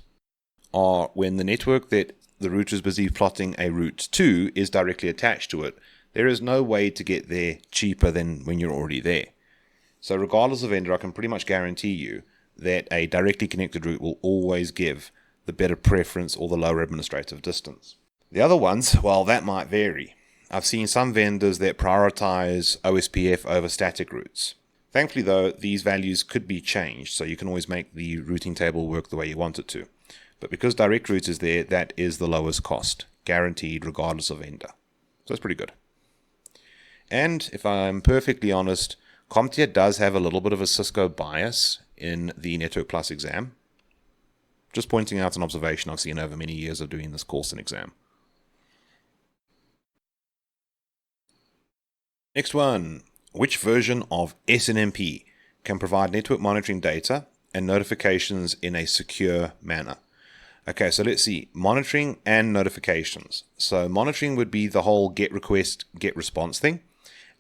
are when the network that the router is busy plotting a route to is directly attached to it. There is no way to get there cheaper than when you're already there. So regardless of vendor, I can pretty much guarantee you that a directly connected route will always give the better preference or the lower administrative distance. The other ones, well, that might vary. I've seen some vendors that prioritize OSPF over static routes. Thankfully though, these values could be changed, so you can always make the routing table work the way you want it to. But because direct routes is there, that is the lowest cost, guaranteed regardless of vendor. So that's pretty good. And if I'm perfectly honest, CompTIA does have a little bit of a Cisco bias in the Network Plus exam. Just pointing out an observation I've seen over many years of doing this course and exam. Next one. Which version of SNMP can provide network monitoring data and notifications in a secure manner? Okay, so let's see. Monitoring and notifications. So monitoring would be the whole get request, get response thing.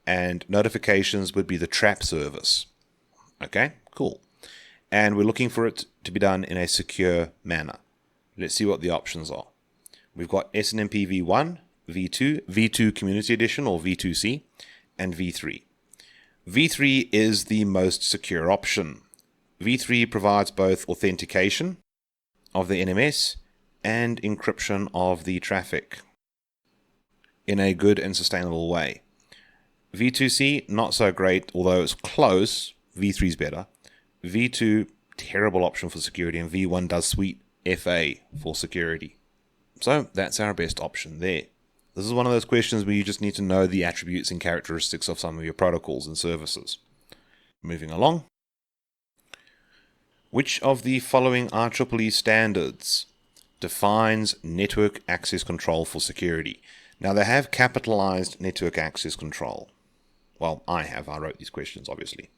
And notifications would be the trap service. Okay, cool. And we're looking for it to be done in a secure manner. Let's see what the options are. We've got SNMP V1, V2, V2 Community Edition or V2C, and V3. V3 is the most secure option. V3 provides both authentication of the NMS and encryption of the traffic in a good and sustainable way. V2C, not so great, although it's close. V3 is better. V2, terrible option for security, and V1 does sweet FA for security. So that's our best option there. This is one of those questions where you just need to know the attributes and characteristics of some of your protocols and services. Moving along. Which of the following IEEE standards defines network access control for security? Now they have capitalized network access control. Well, I wrote these questions obviously.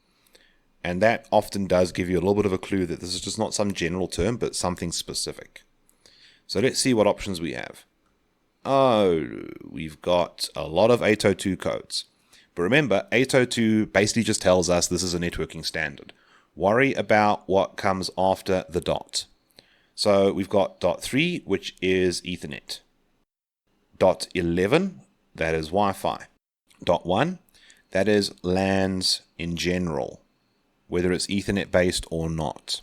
And that often does give you a little bit of a clue that this is just not some general term, but something specific. So let's see what options we have. Oh, we've got a lot of 802 codes. But remember, 802 basically just tells us this is a networking standard. Worry about what comes after the dot. So we've got dot 3, which is Ethernet. Dot 11, that is Wi-Fi. Dot 1, that is LANs in general, whether it's Ethernet based or not.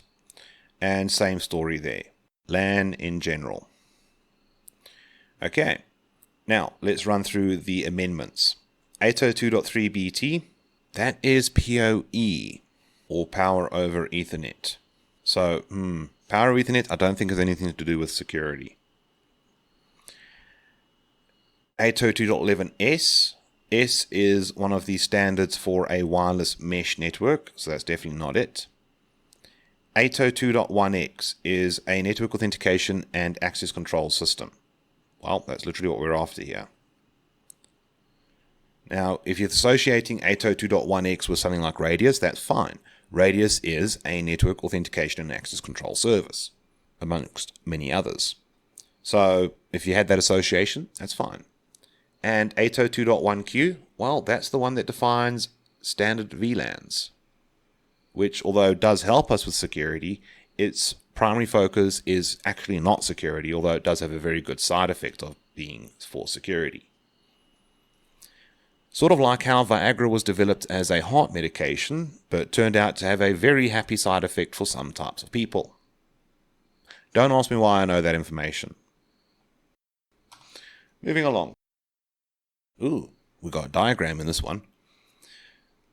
And same story there. LAN in general. Okay, now let's run through the amendments. 802.3bt, that is PoE, or Power over Ethernet. So, Power over Ethernet I don't think has anything to do with security. 802.11s, S is one of the standards for a wireless mesh network, so that's definitely not it. 802.1x is a network authentication and access control system. Well, that's literally what we're after here. Now, if you're associating 802.1x with something like Radius, that's fine. Radius is a network authentication and access control service, amongst many others. So, if you had that association, that's fine. And 802.1q, well, that's the one that defines standard VLANs, which, although does help us with security, its primary focus is actually not security, although it does have a very good side effect of being for security. Sort of like how Viagra was developed as a heart medication, but turned out to have a very happy side effect for some types of people. Don't ask me why I know that information. Moving along. Ooh, we got a diagram in this one.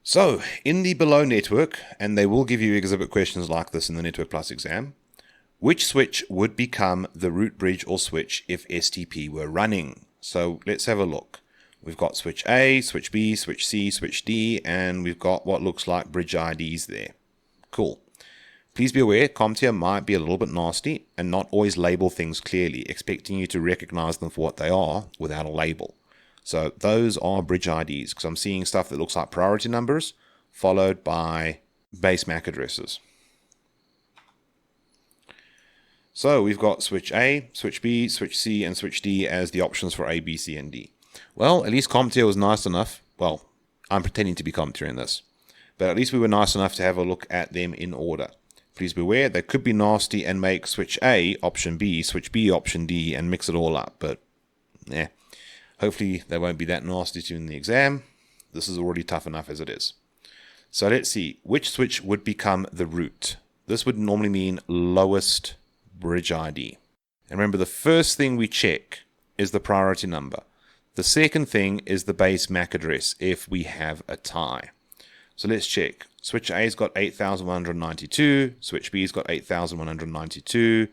So, in the below network, and they will give you exhibit questions like this in the Network Plus exam, which switch would become the root bridge or switch if STP were running? So, let's have a look. We've got switch A, switch B, switch C, switch D, and we've got what looks like bridge IDs there. Cool. Please be aware, CompTIA might be a little bit nasty and not always label things clearly, expecting you to recognize them for what they are without a label. So those are bridge IDs, because I'm seeing stuff that looks like priority numbers, followed by base MAC addresses. So we've got switch A, switch B, switch C, and switch D as the options for A, B, C, and D. Well, at least CompTIA was nice enough. Well, I'm pretending to be CompTIA in this. But at least we were nice enough to have a look at them in order. Please beware, they could be nasty and make switch A option B, switch B option D, and mix it all up. But, yeah. Hopefully they won't be that nasty to you in the exam. This is already tough enough as it is. So let's see. Which switch would become the root? This would normally mean lowest bridge ID. And remember, the first thing we check is the priority number. The second thing is the base MAC address if we have a tie. So let's check. Switch A's got 8,192. Switch B's got 8,192.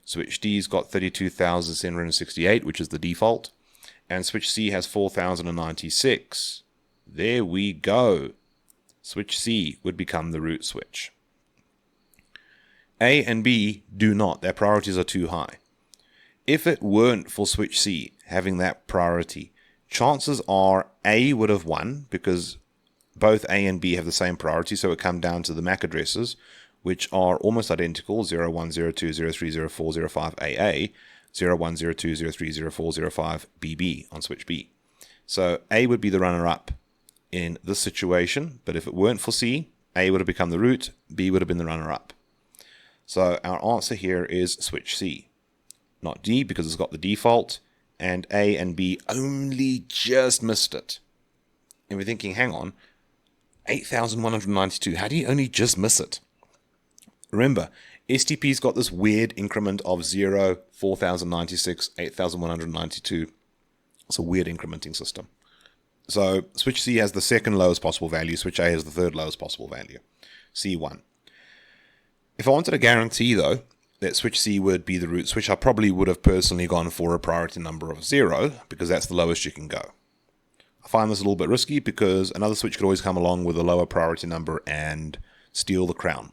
Switch D's got 32,768, which is the default. And switch C has 4,096. There we go. Switch C would become the root switch. A and B do not. Their priorities are too high. If it weren't for switch C having that priority, chances are A would have won because both A and B have the same priority, so it comes down to the MAC addresses, which are almost identical, 0102030405AA, 0102030405BB on switch B. So A would be the runner-up in this situation, but if it weren't for C, A would have become the root, B would have been the runner-up. So our answer here is switch C. Not D because it's got the default, and A and B only just missed it. And we're thinking, hang on, 8,192, how do you only just miss it? Remember, STP's got this weird increment of 0, 4,096, 8,192. It's a weird incrementing system. So switch C has the second lowest possible value, switch A has the third lowest possible value, C1. If I wanted to guarantee, though, that switch C would be the root switch, I probably would have personally gone for a priority number of 0, because that's the lowest you can go. I find this a little bit risky because another switch could always come along with a lower priority number and steal the crown.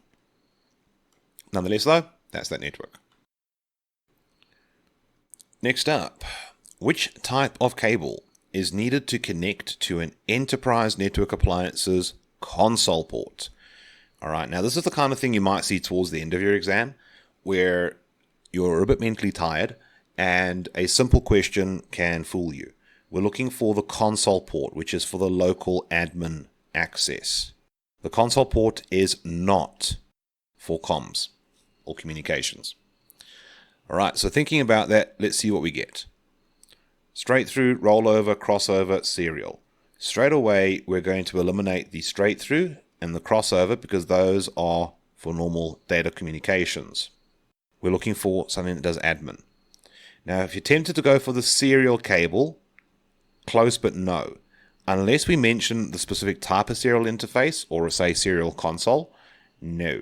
Nonetheless, though, that's that network. Next up, which type of cable is needed to connect to an enterprise network appliance's console port? All right, now this is the kind of thing you might see towards the end of your exam where you're a bit mentally tired and a simple question can fool you. We're looking for the console port, which is for the local admin access. The console port is not for comms or communications. All right, so thinking about that, let's see what we get. Straight through, rollover, crossover, serial. Straight away, we're going to eliminate the straight through and the crossover because those are for normal data communications. We're looking for something that does admin. Now, if you're tempted to go for the serial cable, close but no. Unless we mention the specific type of serial interface or say serial console, no.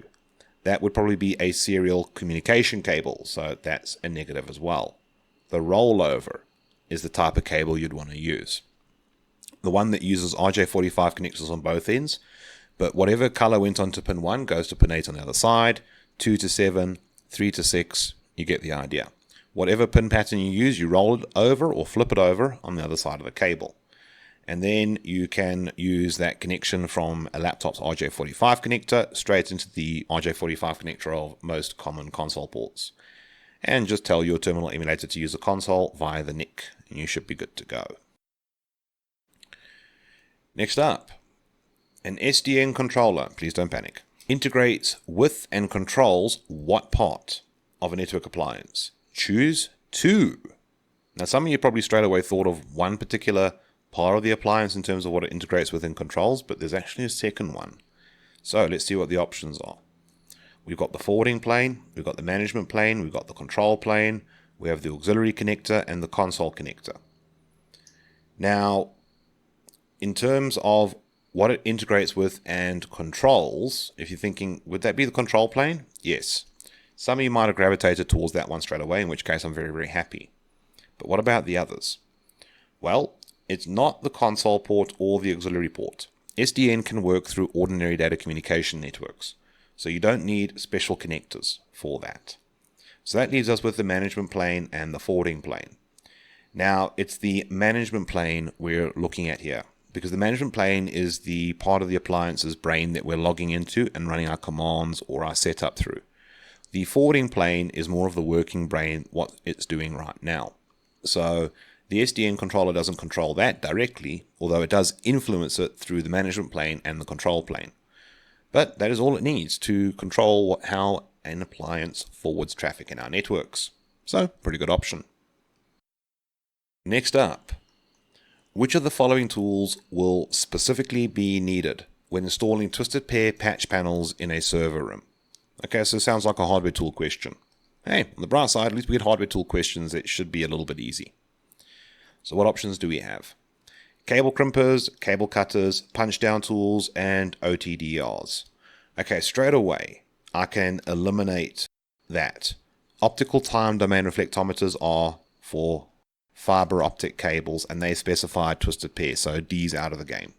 That would probably be a serial communication cable, so that's a negative as well. The rollover is the type of cable you'd want to use. The one that uses RJ45 connectors on both ends, but whatever color went onto pin 1 goes to pin 8 on the other side, 2 to 7, 3 to 6, you get the idea. Whatever pin pattern you use, you roll it over or flip it over on the other side of the cable. And then you can use that connection from a laptop's RJ45 connector straight into the RJ45 connector of most common console ports. And just tell your terminal emulator to use the console via the NIC, and you should be good to go. Next up, an SDN controller, please don't panic, integrates with and controls what part of a network appliance? Choose two. Now, some of you probably straight away thought of one particular part of the appliance in terms of what it integrates with and controls, but there's actually a second one. So let's see what the options are. We've got the forwarding plane, we've got the management plane, we've got the control plane, we have the auxiliary connector and the console connector. Now, in terms of what it integrates with and controls, if you're thinking, would that be the control plane? Yes. Some of you might have gravitated towards that one straight away, in which case I'm very, very happy. But what about the others? Well, it's not the console port or the auxiliary port. SDN can work through ordinary data communication networks, so you don't need special connectors for that. So that leaves us with the management plane and the forwarding plane. Now, it's the management plane we're looking at here, because the management plane is the part of the appliance's brain that we're logging into and running our commands or our setup through. The forwarding plane is more of the working brain, what it's doing right now. So the SDN controller doesn't control that directly, although it does influence it through the management plane and the control plane. But that is all it needs to control how an appliance forwards traffic in our networks. So, pretty good option. Next up, which of the following tools will specifically be needed when installing twisted pair patch panels in a server room? Okay, so it sounds like a hardware tool question. Hey, on the bright side, at least we get hardware tool questions that should be a little bit easy. So what options do we have? Cable crimpers, cable cutters, punch down tools, and OTDRs. Okay, straight away, I can eliminate that. Optical time domain reflectometers are for fiber optic cables, and they specify twisted pair, so D's out of the game.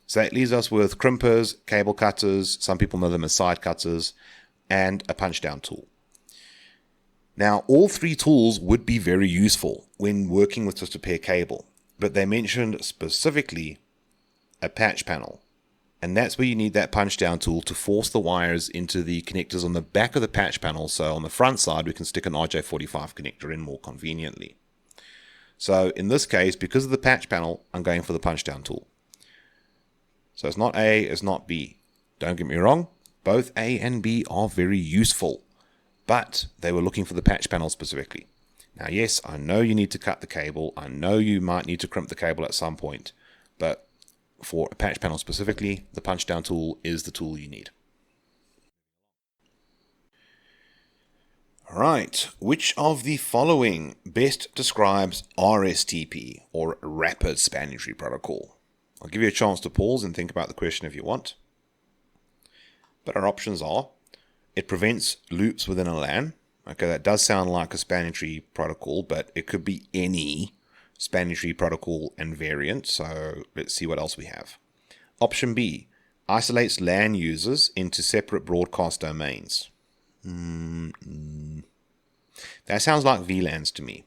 So that leaves us with crimpers, cable cutters, some people know them as side cutters, and a punch down tool. Now, all three tools would be very useful when working with twisted pair cable, but they mentioned specifically a patch panel, and that's where you need that punch down tool to force the wires into the connectors on the back of the patch panel, so on the front side we can stick an RJ45 connector in more conveniently. So in this case, because of the patch panel, I'm going for the punch down tool. So it's not A, it's not B. Don't get me wrong, both A and B are very useful, but they were looking for the patch panel specifically. Now, yes, I know you need to cut the cable. I know you might need to crimp the cable at some point, but for a patch panel specifically, the punch down tool is the tool you need. All right, which of the following best describes RSTP, or Rapid Span Entry Protocol? I'll give you a chance to pause and think about the question if you want. But our options are, it prevents loops within a LAN. Okay, that does sound like a span entry protocol, but it could be any span entry protocol and variant. So let's see what else we have. Option B, isolates LAN users into separate broadcast domains. That sounds like VLANs to me.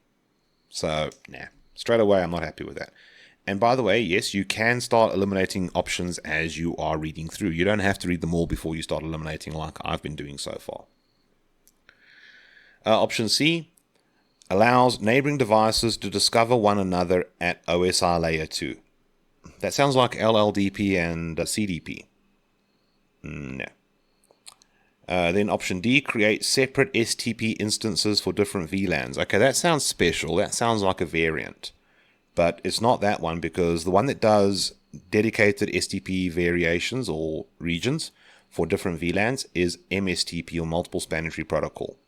So, nah, straight away I'm not happy with that. And by the way, yes, you can start eliminating options as you are reading through. You don't have to read them all before you start eliminating like I've been doing so far. Option C allows neighboring devices to discover one another at OSI layer 2. That sounds like LLDP and CDP. No. Then option D, create separate STP instances for different VLANs. Okay, that sounds special. That sounds like a variant. But it's not that one, because the one that does dedicated STP variations or regions for different VLANs is MSTP, or Multiple Span Tree Protocol.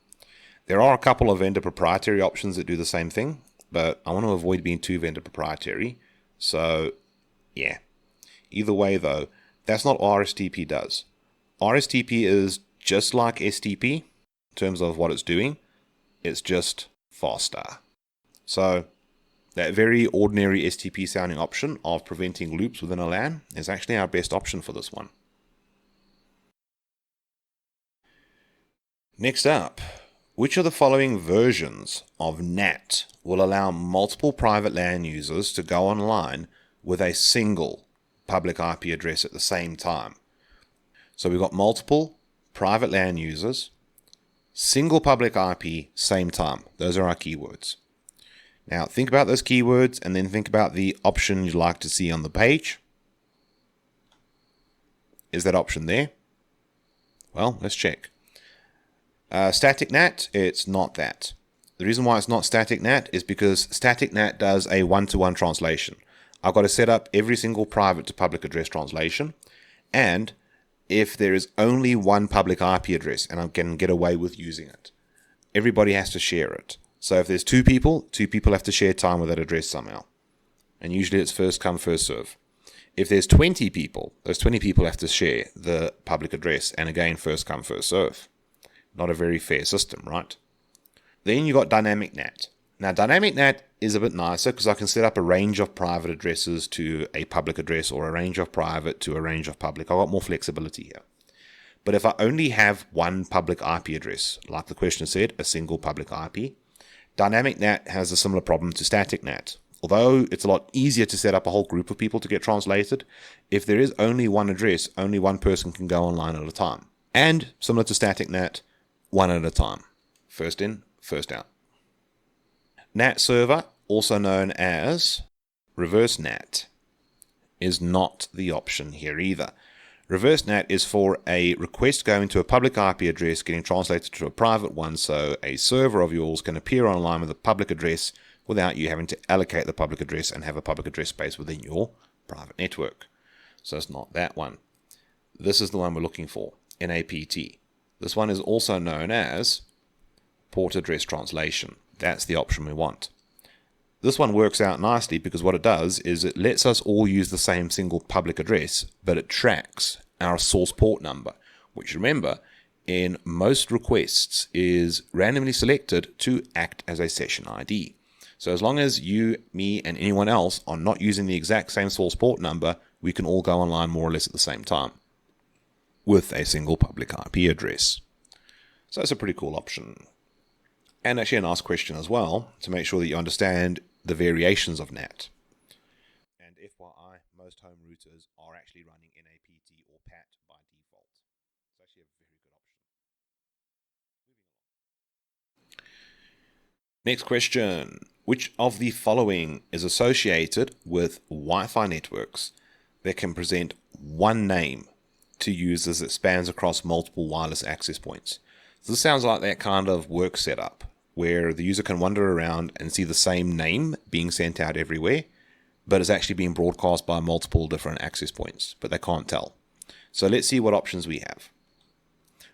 There are a couple of vendor proprietary options that do the same thing, but I want to avoid being too vendor proprietary. So, yeah. Either way, though, that's not what RSTP does. RSTP is just like STP in terms of what it's doing. It's just faster. So, that very ordinary STP sounding option of preventing loops within a LAN is actually our best option for this one. Next up, which of the following versions of NAT will allow multiple private LAN users to go online with a single public IP address at the same time? So we've got multiple private LAN users, single public IP, same time. Those are our keywords. Now think about those keywords and then think about the option you'd like to see on the page. Is that option there? Well, let's check. Static NAT, it's not that. The reason why it's not static NAT is because static NAT does a one-to-one translation. I've got to set up every single private to public address translation, and if there is only one public IP address and I can get away with using it, everybody has to share it. So if there's two people have to share time with that address somehow. And usually it's first come, first serve. If there's 20 people, those 20 people have to share the public address, and again, first come, first serve. Not a very fair system, right? Then you got dynamic NAT. Now, dynamic NAT is a bit nicer because I can set up a range of private addresses to a public address, or a range of private to a range of public. I've got more flexibility here. But if I only have one public IP address, like the question said, a single public IP, dynamic NAT has a similar problem to static NAT. Although it's a lot easier to set up a whole group of people to get translated, if there is only one address, only one person can go online at a time. And similar to static NAT, one at a time. First in, first out. NAT server, also known as reverse NAT, is not the option here either. Reverse NAT is for a request going to a public IP address getting translated to a private one, so a server of yours can appear online with a public address without you having to allocate the public address and have a public address space within your private network. So it's not that one. This is the one we're looking for, NAPT. This one is also known as port address translation. That's the option we want. This one works out nicely because what it does is it lets us all use the same single public address, but it tracks our source port number, which, remember, in most requests is randomly selected to act as a session ID. So as long as you, me, and anyone else are not using the exact same source port number, we can all go online more or less at the same time with a single public IP address. So that's a pretty cool option. And actually a nice question as well, to make sure that you understand the variations of NAT. And FYI, most home routers are actually running NAPT or PAT by default. It's actually a very good option. Next question. Which of the following is associated with Wi-Fi networks that can present one name to users that spans across multiple wireless access points? So this sounds like that kind of work setup where the user can wander around and see the same name being sent out everywhere, but it's actually being broadcast by multiple different access points, but they can't tell. So let's see what options we have.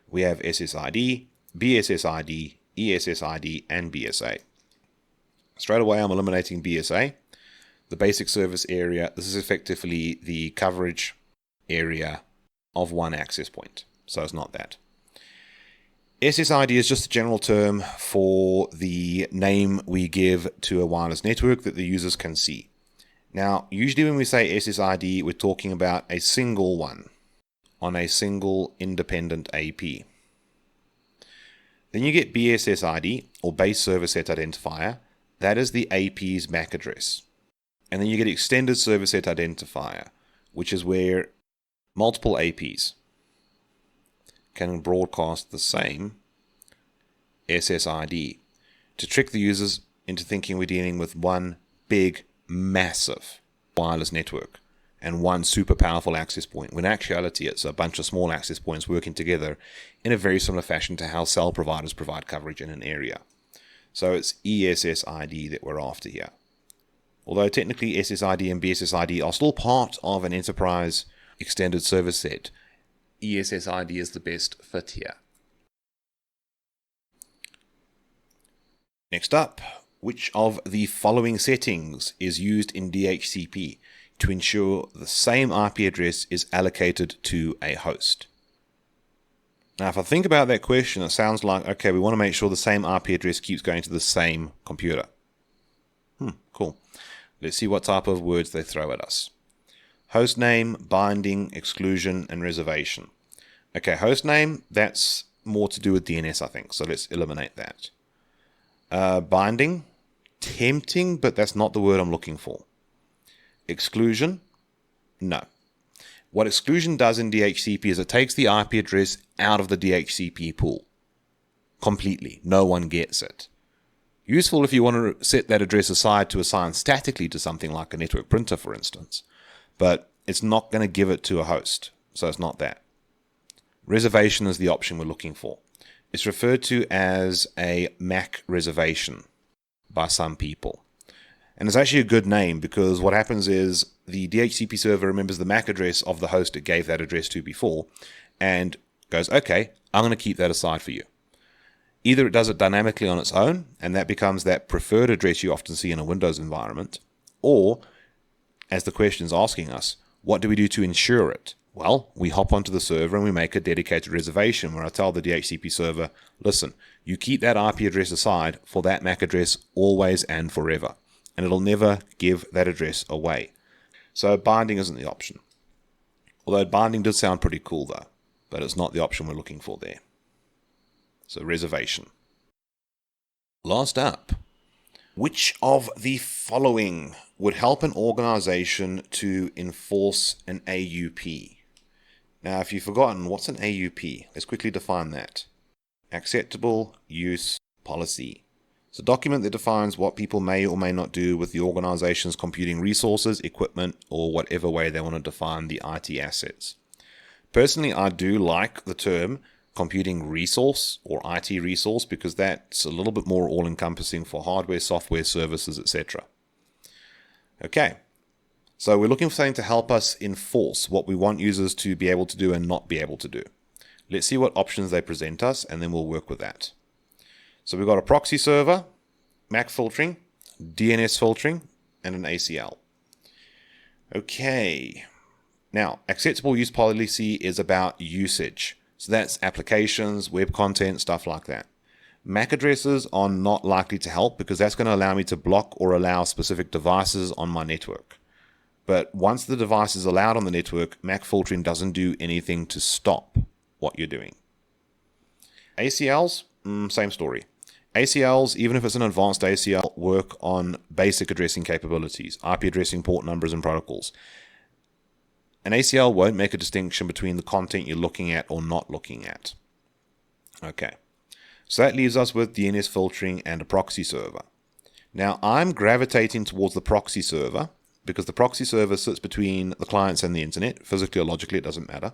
We have SSID, BSSID, ESSID, and BSA. Straight away, I'm eliminating BSA. The basic service area, this is effectively the coverage area of one access point. So it's not that. SSID is just a general term for the name we give to a wireless network that the users can see. Now, usually when we say SSID, we're talking about a single one on a single independent AP. Then you get BSSID, or Base Server Set Identifier. That is the AP's MAC address. And then you get extended server set identifier, which is where multiple APs can broadcast the same SSID to trick the users into thinking we're dealing with one big, massive wireless network and one super powerful access point, when in actuality it's a bunch of small access points working together in a very similar fashion to how cell providers provide coverage in an area. So it's ESSID that we're after here. Although technically SSID and BSSID are still part of an enterprise extended server set, ESSID is the best fit here. Next up, which of the following settings is used in DHCP to ensure the same IP address is allocated to a host? Now, if I think about that question, it sounds like, okay, we want to make sure the same IP address keeps going to the same computer. Cool. Let's see what type of words they throw at us. Host name, binding, exclusion, and reservation. Okay, host name, that's more to do with DNS, I think, so let's eliminate that. Binding, tempting, but that's not the word I'm looking for. Exclusion, no. What exclusion does in DHCP is it takes the IP address out of the DHCP pool completely. No one gets it. Useful if you want to set that address aside to assign statically to something like a network printer, for instance, but it's not going to give it to a host, so it's not that. Reservation is the option we're looking for. It's referred to as a MAC reservation by some people. And it's actually a good name because what happens is the DHCP server remembers the MAC address of the host it gave that address to before and goes, okay, I'm going to keep that aside for you. Either it does it dynamically on its own, and that becomes that preferred address you often see in a Windows environment, or, as the question is asking us, what do we do to ensure it? Well, we hop onto the server and we make a dedicated reservation where I tell the DHCP server, listen, you keep that IP address aside for that MAC address always and forever, and it'll never give that address away. So binding isn't the option. Although binding does sound pretty cool though, but it's not the option we're looking for there. So reservation. Last up, which of the following would help an organization to enforce an AUP? Now, if you've forgotten, what's an AUP? Let's quickly define that. Acceptable Use Policy. It's a document that defines what people may or may not do with the organization's computing resources, equipment, or whatever way they want to define the IT assets. Personally, I do like the term computing resource or IT resource because that's a little bit more all-encompassing for hardware, software, services, etc. Okay, so we're looking for something to help us enforce what we want users to be able to do and not be able to do. Let's see what options they present us, and then we'll work with that. So we've got a proxy server, MAC filtering, DNS filtering, and an ACL. Okay, now acceptable use policy is about usage. So that's applications, web content, stuff like that. MAC addresses are not likely to help because that's going to allow me to block or allow specific devices on my network. But once the device is allowed on the network, MAC filtering doesn't do anything to stop what you're doing. ACLs, same story. ACLs, even if it's an advanced ACL, work on basic addressing capabilities, IP addressing, port numbers, and protocols. An ACL won't make a distinction between the content you're looking at or not looking at. Okay, so that leaves us with DNS filtering and a proxy server. Now, I'm gravitating towards the proxy server because the proxy server sits between the clients and the internet. Physically or logically, it doesn't matter.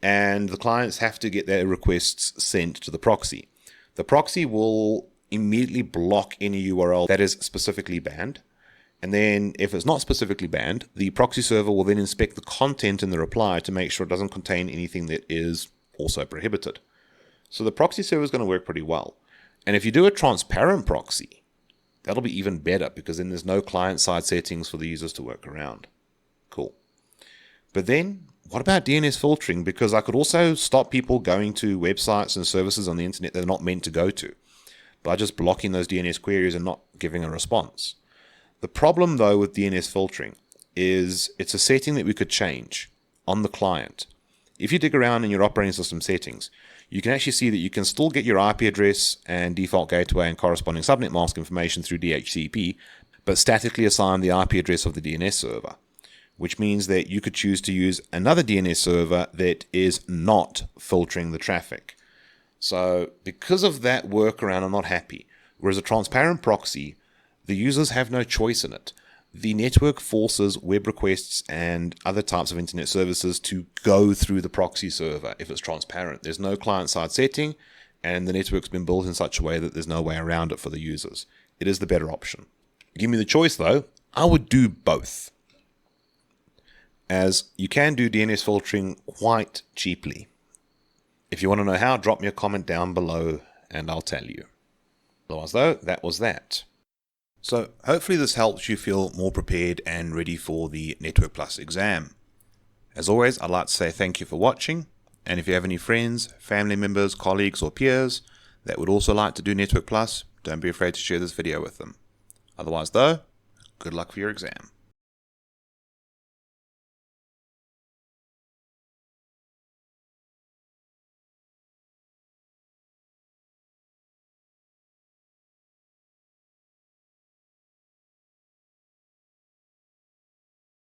And the clients have to get their requests sent to the proxy. The proxy will immediately block any URL that is specifically banned. And then if it's not specifically banned, the proxy server will then inspect the content in the reply to make sure it doesn't contain anything that is also prohibited. So the proxy server is going to work pretty well. And if you do a transparent proxy, that'll be even better because then there's no client-side settings for the users to work around. Cool. But then, what about DNS filtering? Because I could also stop people going to websites and services on the internet they're not meant to go to by just blocking those DNS queries and not giving a response. The problem, though, with DNS filtering is it's a setting that we could change on the client. If you dig around in your operating system settings, you can actually see that you can still get your IP address and default gateway and corresponding subnet mask information through DHCP, but statically assign the IP address of the DNS server, which means that you could choose to use another DNS server that is not filtering the traffic. So because of that workaround, I'm not happy. Whereas a transparent proxy, the users have no choice in it. The network forces web requests and other types of internet services to go through the proxy server if it's transparent. There's no client-side setting, and the network's been built in such a way that there's no way around it for the users. It is the better option. Give me the choice though, I would do both, as you can do DNS filtering quite cheaply. If you want to know how, drop me a comment down below and I'll tell you. Otherwise though, that was that. So hopefully this helps you feel more prepared and ready for the Network Plus exam. As always, I'd like to say thank you for watching, and if you have any friends, family members, colleagues or peers that would also like to do Network Plus, don't be afraid to share this video with them. Otherwise though, good luck for your exam.